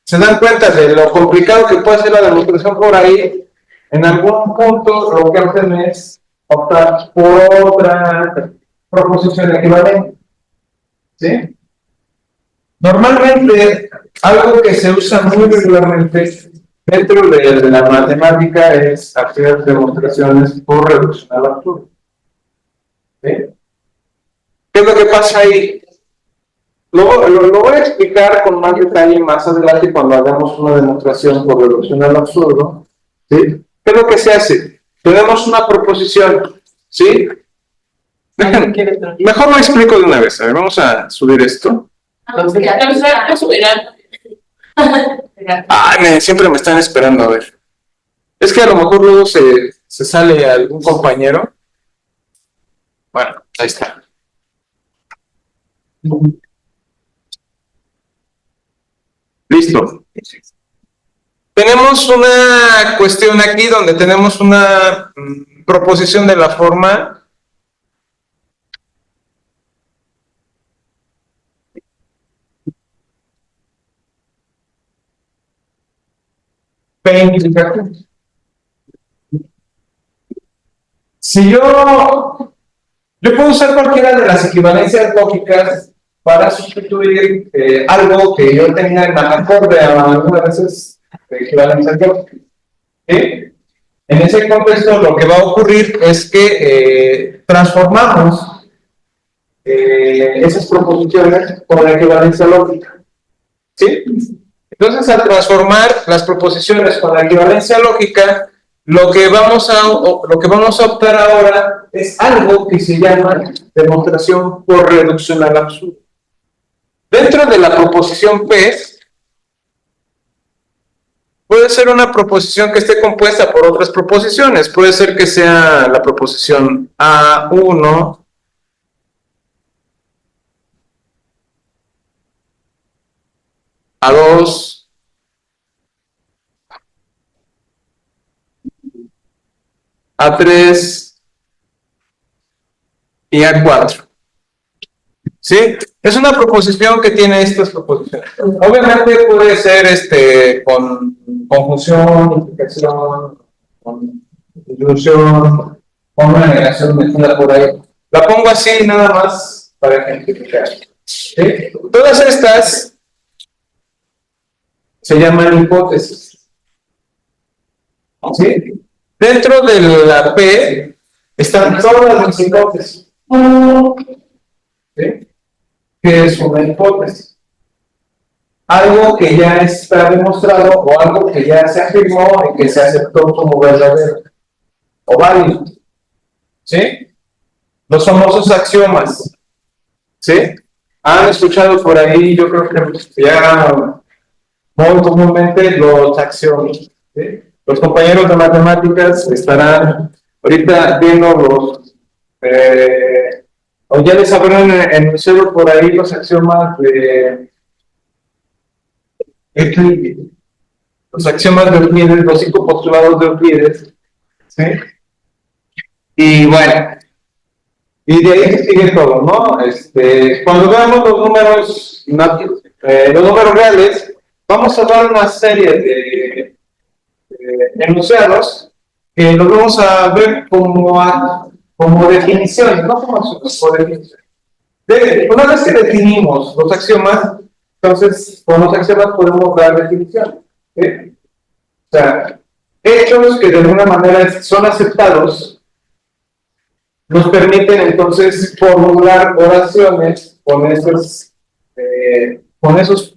se dan cuenta de lo complicado que puede ser la demostración por ahí, en algún punto lo que hacen es optar por otra proposición equivalente. ¿Sí? Normalmente, algo que se usa muy regularmente dentro de la matemática es hacer demostraciones por reducción al absurdo. ¿Sí? ¿Qué es lo que pasa ahí? Lo voy a explicar con más detalle más adelante cuando hagamos una demostración por reducción al absurdo. ¿Sí? ¿Qué es lo que se hace? Tenemos una proposición. ¿Sí? Mejor lo explico de una vez. A ver, vamos a subir esto. Siempre me están esperando, a ver. Es que a lo mejor luego se sale algún compañero. Bueno, ahí está. Listo. Tenemos una cuestión aquí donde tenemos una proposición de la forma P implica Q. Si yo puedo usar cualquiera de las equivalencias lógicas para sustituir algo que yo tenía en la acorde a algunas veces equivalencias lógicas. ¿Sí? En ese contexto lo que va a ocurrir es que transformamos esas proposiciones con la equivalencia lógica. ¿Sí? Entonces, al transformar las proposiciones con la equivalencia lógica, lo que vamos a optar ahora es algo que se llama demostración por reducción al absurdo. Dentro de la proposición P, puede ser una proposición que esté compuesta por otras proposiciones. Puede ser que sea la proposición A1, A2, A3 y A4. ¿Sí? Es una proposición que tiene estas proposiciones. Obviamente puede ser con conjunción, implicación, con dilución, con una negación metida por ahí. La pongo así nada más para ejemplificar. ¿Sí? Todas estas se llaman hipótesis. ¿Sí? Dentro de la P están todas las hipótesis. ¿Sí? ¿Qué es una hipótesis? Algo que ya está demostrado o algo que ya se afirmó y que se aceptó como verdadero o válido. ¿Sí? Los famosos axiomas. ¿Sí? Han escuchado por ahí, yo creo que ya muy comúnmente los axiomas. ¿Sí? Los compañeros de matemáticas estarán ahorita viendo o ya les habrán enunciado por ahí los axiomas de Euclides. Los axiomas de Euclides, los 5 postulados de Euclides. ¿Sí? Y bueno, y de ahí sigue todo, ¿no? Cuando veamos los números reales, vamos a dar una serie de enunciados que los vamos a ver como definiciones, no como definiciones. Una vez que definimos los axiomas, entonces con los axiomas podemos dar definiciones. ¿Sí? O sea, hechos que de alguna manera son aceptados nos permiten entonces formular oraciones con esos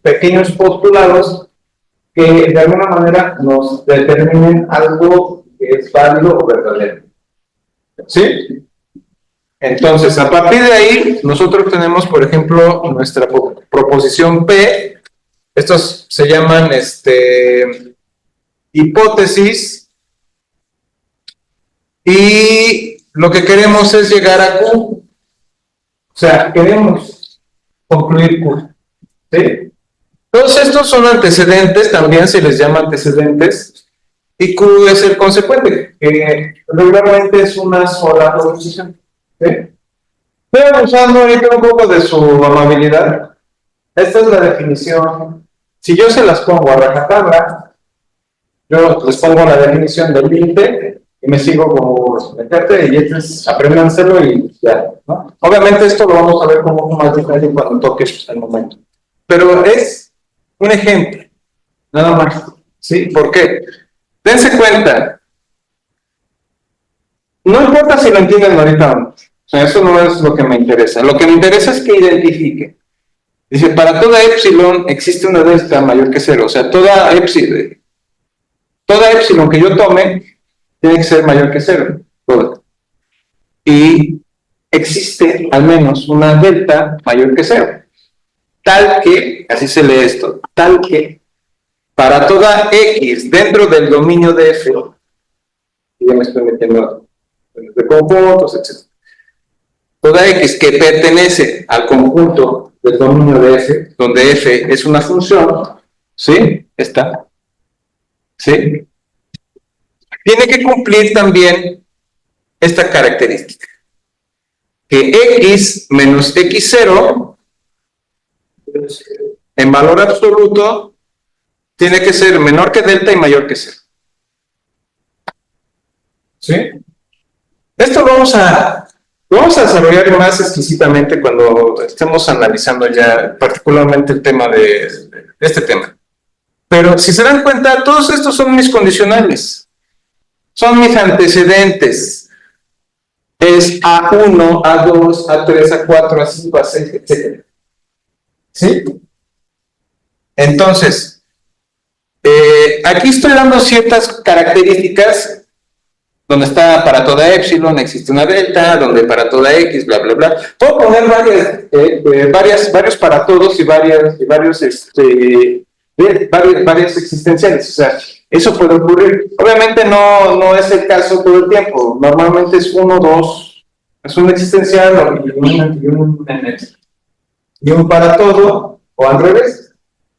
pequeños postulados que de alguna manera nos determinen algo que es válido o verdadero. ¿Sí? Entonces, a partir de ahí, nosotros tenemos, por ejemplo, nuestra proposición P. Estos se llaman hipótesis. Y lo que queremos es llegar a Q. O sea, queremos concluir Q. ¿Sí? Todos estos son antecedentes, también se les llama antecedentes, y Q es el consecuente, que regularmente es una sola proposición. ¿Sí? Estoy abusando ahorita un poco de su amabilidad. Esta es la definición. Si yo se las pongo a rajatabla, yo les pongo la definición del límite y me sigo como meterte y esto es apréndanselo y ya, ¿no? Obviamente esto lo vamos a ver como más detalle cuando toque el momento. Pero es un ejemplo, nada más. ¿Sí? ¿Por qué? Dense cuenta. No importa si lo entienden ahorita o no. O sea, eso no es lo que me interesa. Lo que me interesa es que identifique. Dice, para toda epsilon existe una delta mayor que cero. O sea, toda epsilon que yo tome tiene que ser mayor que cero. Toda. Y existe al menos una delta mayor que cero. Tal que, así se lee esto, tal que para toda X dentro del dominio de F, y ya me estoy metiendo de conjuntos, etc. Toda X que pertenece al conjunto del dominio de F, donde F es una función, ¿sí? Está. ¿Sí? Tiene que cumplir también esta característica. Que X menos X0 en valor absoluto tiene que ser menor que delta y mayor que cero. ¿Sí? Esto lo vamos a desarrollar más exquisitamente cuando estemos analizando ya particularmente el tema de este tema. Pero si se dan cuenta, todos estos son mis condicionales. Son mis antecedentes. Es A1, A2, A3, A4, A5, A6, etc. ¿Sí? Entonces, aquí estoy dando ciertas características donde está para toda epsilon existe una delta, donde para toda x, bla, bla, bla. Puedo poner varios para todos y varios existenciales. O sea, eso puede ocurrir. Obviamente no es el caso todo el tiempo. Normalmente es uno, dos, es un existencial y un para todo, o al revés.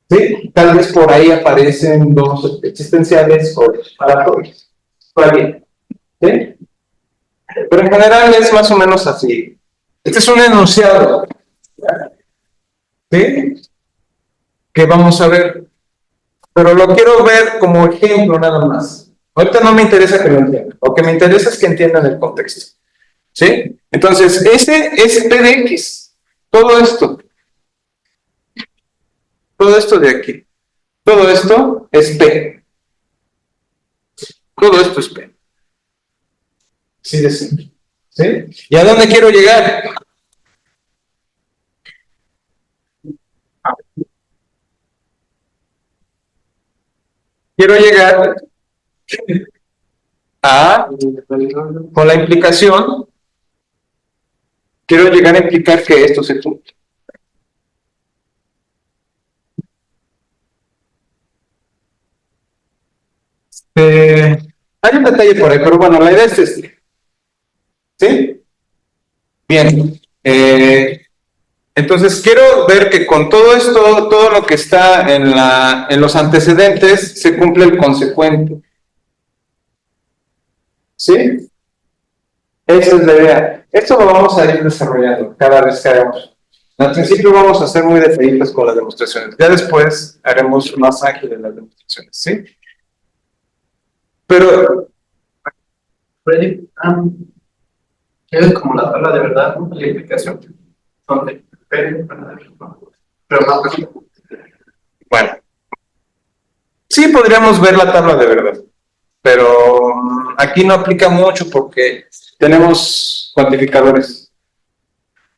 ¿Sí? Tal vez por ahí aparecen dos existenciales o para todos. Está bien. ¿Sí? Pero en general es más o menos así. Este es un enunciado. ¿Sí? Que vamos a ver. Pero lo quiero ver como ejemplo nada más. Ahorita no me interesa que lo entiendan. Lo que me interesa es que entiendan el contexto. ¿Sí? Entonces, ese es P de X. Todo esto. Todo esto de aquí. Todo esto es P. Todo esto es P. Sí, de simple. ¿Sí? ¿Y a dónde quiero llegar? Quiero llegar a, con la implicación, quiero llegar a implicar que esto se cumple. Hay un detalle por ahí, pero bueno, la idea es este. ¿Sí? Bien. Entonces, quiero ver que con todo esto, todo lo que está en los antecedentes, se cumple el consecuente. ¿Sí? Esa es la idea. Esto lo vamos a ir desarrollando cada vez que hagamos. Al principio vamos a ser muy detallistas con las demostraciones. Ya después haremos más ágiles las demostraciones. ¿Sí? Pero Freddy, es como la tabla de verdad, ¿no? La implicación. Donde, pero más pequeño. bueno, sí podríamos ver la tabla de verdad, pero aquí no aplica mucho porque tenemos cuantificadores.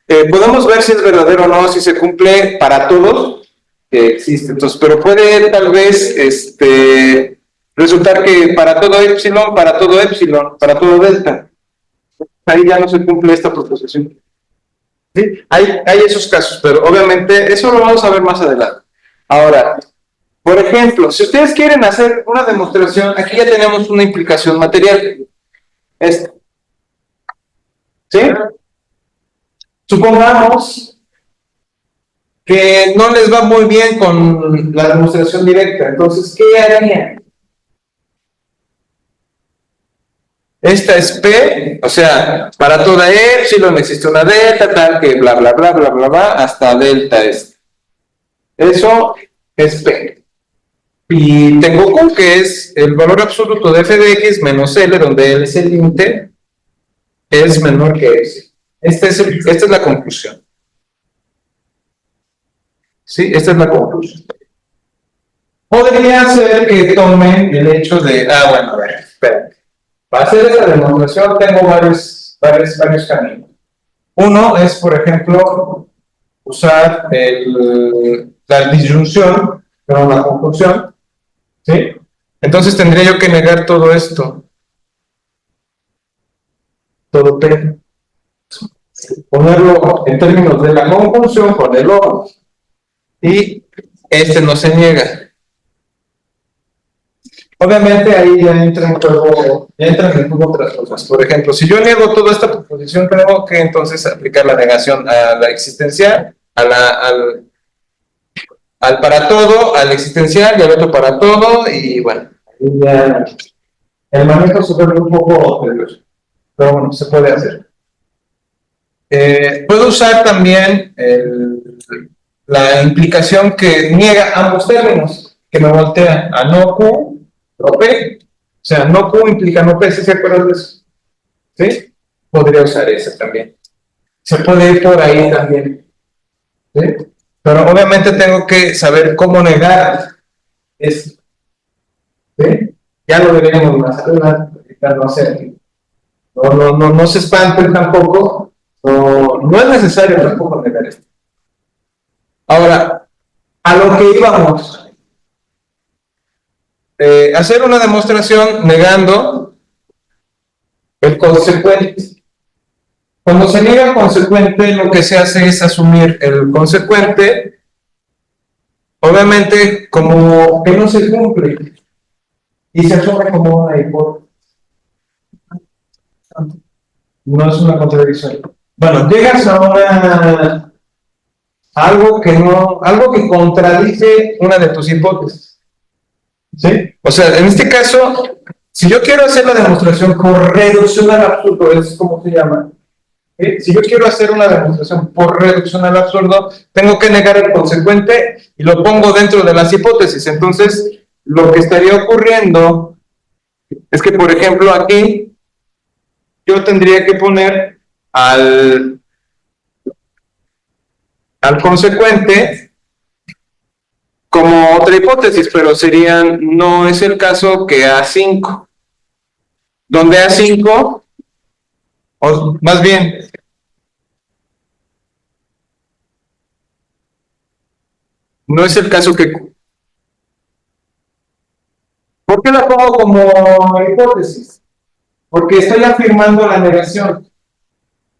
Podemos ver si es verdadero o no, si se cumple para todos, que existe. Entonces, pero puede tal vez resultar que para todo epsilon, para todo delta, ahí ya no se cumple esta proposición. ¿Sí? Hay esos casos, pero obviamente eso lo vamos a ver más adelante. Ahora, por ejemplo, si ustedes quieren hacer una demostración, aquí ya tenemos una implicación material. Esta. ¿Sí? Supongamos que no les va muy bien con la demostración directa. Entonces, ¿qué harían? Esta es P, o sea, para toda epsilon existe una delta, tal que bla, bla, bla, bla, bla, bla, hasta delta es. Eso es P. Y tengo Q, que es el valor absoluto de f de x menos L, donde L es el límite, es menor que epsilon. Esta es la conclusión. ¿Sí? Esta es la conclusión. Podría ser que tomen el hecho de, bueno, a ver, espérate. Para hacer esta demostración tengo varios caminos. Uno es, por ejemplo, usar la disyunción, pero la conjunción, ¿sí? Entonces tendría yo que negar todo esto. Todo P. Ponerlo en términos de la conjunción con el otro. Y este no se niega. Obviamente ahí ya entran en juego otras cosas. Por ejemplo, si yo niego toda esta proposición, tengo que entonces aplicar la negación a la existencial, al para todo, al existencial y al otro para todo, y bueno, ahí ya el manejo se vuelve un poco tedioso, pero bueno, se puede hacer. Puedo usar también la implicación que niega ambos términos, que me voltea a no Q o P. O sea, no Q implica no P, ¿sí se acuerdan de eso? ¿Sí? Podría usar esa también. Se puede ir por ahí también. ¿Sí? Pero obviamente tengo que saber cómo negar esto. ¿Sí? Ya lo veremos más adelante. No se espanten tampoco. No es necesario tampoco negar esto. Ahora, a lo que íbamos. Hacer una demostración negando el consecuente. Cuando se niega el consecuente, lo que se hace es asumir el consecuente, obviamente, como que no se cumple, y se asume como una hipótesis. No es una contradicción. Bueno, llegas a algo que contradice una de tus hipótesis. ¿Sí? O sea, en este caso, si yo quiero hacer la demostración por reducción al absurdo, es como se llama. ¿Sí? Si yo quiero hacer una demostración por reducción al absurdo, tengo que negar el consecuente y lo pongo dentro de las hipótesis. Entonces, lo que estaría ocurriendo es que, por ejemplo, aquí yo tendría que poner al consecuente como otra hipótesis, pero no es el caso que A5, donde A5, o más bien, no es el caso que... ¿Por qué la pongo como hipótesis? Porque estoy afirmando la negación.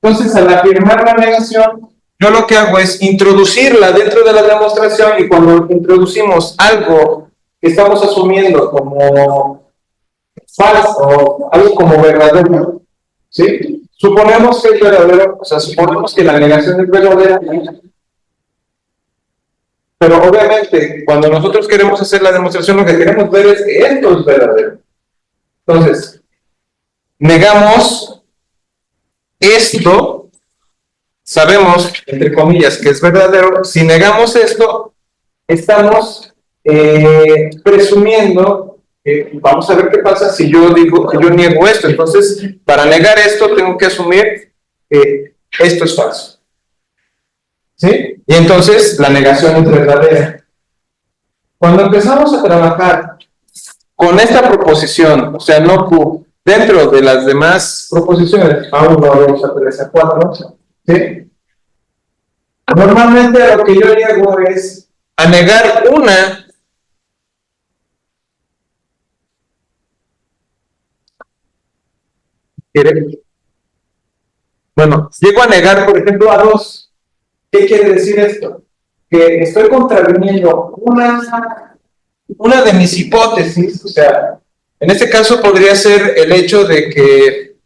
Entonces, al afirmar la negación, yo lo que hago es introducirla dentro de la demostración, y cuando introducimos algo que estamos asumiendo como falso o algo como verdadero, ¿sí? Suponemos que es verdadero, o sea, suponemos que la negación es verdadera, pero obviamente cuando nosotros queremos hacer la demostración, lo que queremos ver es que esto es verdadero. Entonces, negamos esto. Sabemos, entre comillas, que es verdadero. Si negamos esto, estamos presumiendo que vamos a ver qué pasa si yo niego esto. Entonces, para negar esto, tengo que asumir que esto es falso. ¿Sí? Y entonces, la negación es verdadera. Cuando empezamos a trabajar con esta proposición, o sea, no Q, dentro de las demás proposiciones, A1, A2, A3, A4, ¿sí? Normalmente a lo que yo llego es a negar una Bueno, llego a negar, por ejemplo, a 2. ¿Qué quiere decir esto? Que estoy contraviniendo una de mis hipótesis, o sea, en este caso podría ser el hecho de que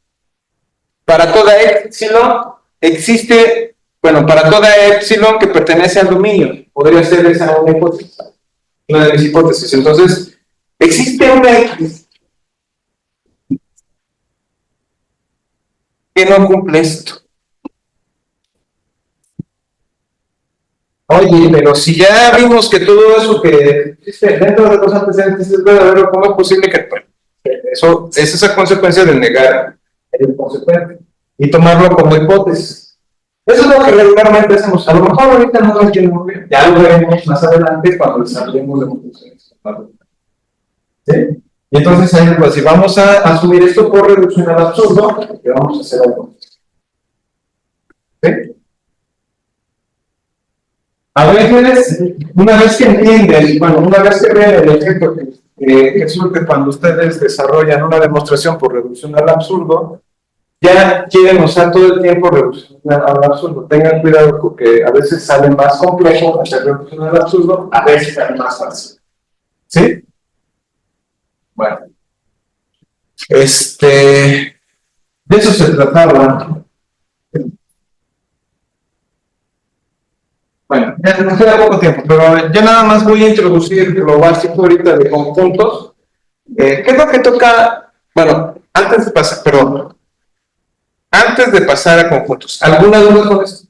para toda epsilon existe bueno, para toda epsilon que pertenece al dominio. Podría ser esa una hipótesis, una de mis hipótesis. Entonces, existe una X que no cumple esto. Oye, pero si ya vimos que todo eso que existe dentro de los antecedentes es verdadero, ¿cómo es posible que eso es esa consecuencia de negar el consecuente y tomarlo como hipótesis? Eso es lo que regularmente hacemos. A lo mejor ahorita no lo entiendo muy bien. Ya lo veremos más adelante cuando desarrollemos demostraciones. ¿Sí? Y entonces ahí pues si vamos a asumir esto por reducción al absurdo, ¿qué vamos a hacer algo? ¿Sí? A veces, una vez que entienden, bueno, una vez que ven el efecto que surge cuando ustedes desarrollan una demostración por reducción al absurdo, ya quieren usar todo el tiempo reducción al absurdo. Tengan cuidado porque a veces sale más complejo hacer reducción al absurdo, a veces sale más fácil. ¿Sí? Bueno. De eso se trataba. Bueno, ya nos queda poco tiempo, pero ya nada más voy a introducir lo básico ahorita de conjuntos. ¿Qué es lo que toca? Bueno, antes de pasar a conjuntos, ¿alguna duda con esto?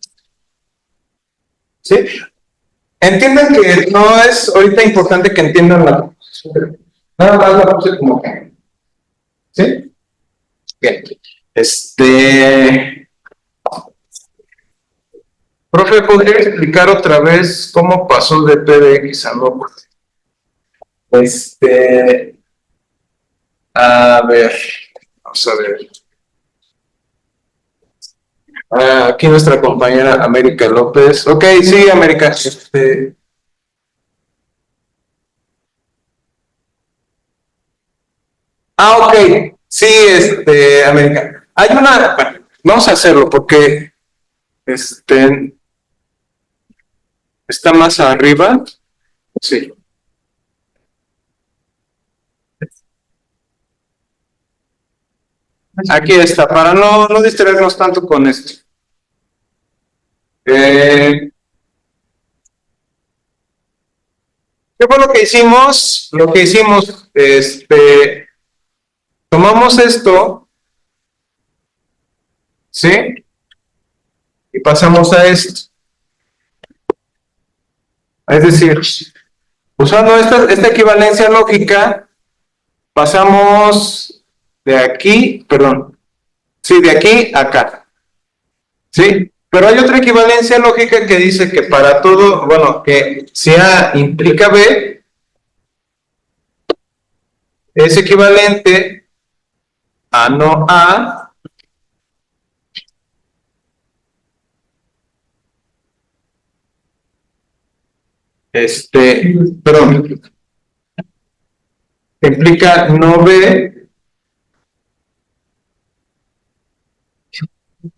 ¿Sí? Entiendan que no es ahorita importante que entiendan la proposición. Nada más la puse como que. ¿Sí? Bien. Profe, ¿podría explicar otra vez cómo pasó de P de X a no? A ver, vamos a ver. Aquí nuestra compañera América López. Ok, sí, América. Ok. Sí, América. Hay una. Bueno, vamos a hacerlo porque está más arriba. Sí. Aquí está, para no distraernos tanto con esto. ¿Qué fue lo que hicimos? Lo que hicimos, tomamos esto, ¿sí? Y pasamos a esto. Es decir, usando esta equivalencia lógica, pasamos de aquí, perdón, sí, de aquí a acá, ¿sí? Pero hay otra equivalencia lógica que dice que para todo, bueno, que si A implica B, es equivalente a no A perdón, implica no B,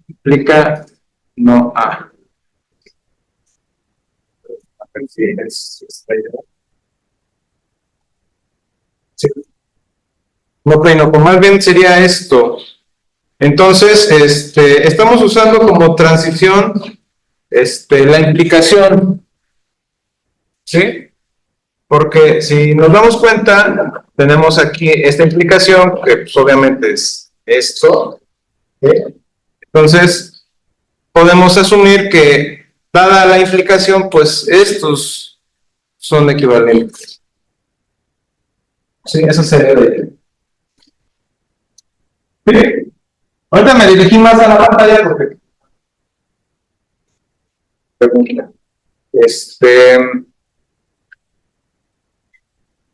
implica no A. A ver si está ahí. Sí. No, pleno, pues más bien sería esto. Entonces, estamos usando como transición, la implicación, ¿sí? Porque si nos damos cuenta, tenemos aquí esta implicación, que pues, obviamente es esto, ¿sí? Entonces, podemos asumir que, dada la implicación, pues estos son equivalentes. Sí, eso sería de... Sí. Ahorita me dirigí más a la pantalla porque... Pregunta.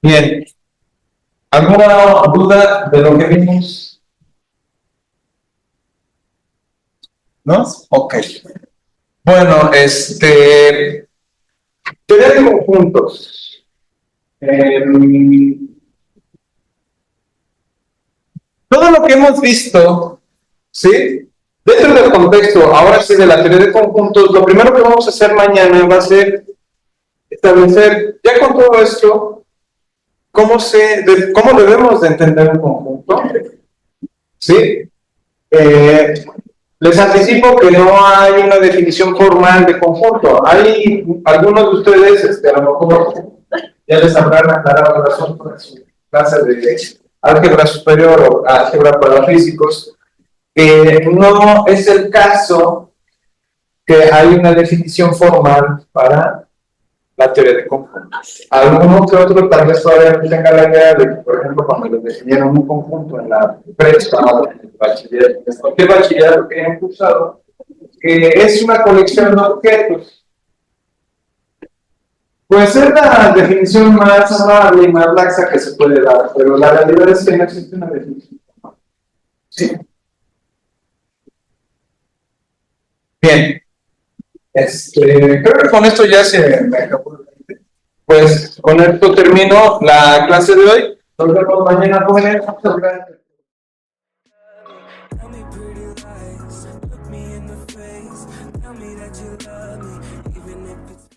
Bien. ¿Alguna duda de lo que vimos? ¿No? Ok. Bueno, teoría de conjuntos. Todo lo que hemos visto, ¿sí? Dentro del contexto, ahora sí, de la teoría de conjuntos, lo primero que vamos a hacer mañana va a ser establecer, ya con todo esto, cómo debemos de entender un conjunto, ¿sí? Les anticipo que no hay una definición formal de conjunto. Hay algunos de ustedes, a lo mejor ya les habrán aclarado el asunto en su clase de álgebra superior o álgebra para físicos, que no es el caso que hay una definición formal para la teoría de conjuntos. Alguno que otro tal vez todavía no tenga la idea de que, por ejemplo, cuando les definieron un conjunto en la prepa o en el bachillerato, en cualquier bachillerato que hayan cursado, que es una colección de objetos. Pues es la definición más amable y más laxa que se puede dar, pero la realidad es que no existe una definición formal. Sí. Bien. Creo que con esto ya se me acabó. Pues con esto termino la clase de hoy. Nos vemos mañana, jóvenes. Muchas gracias. Tell me pretty lies, look me in the face, tell me that you love me, even if it's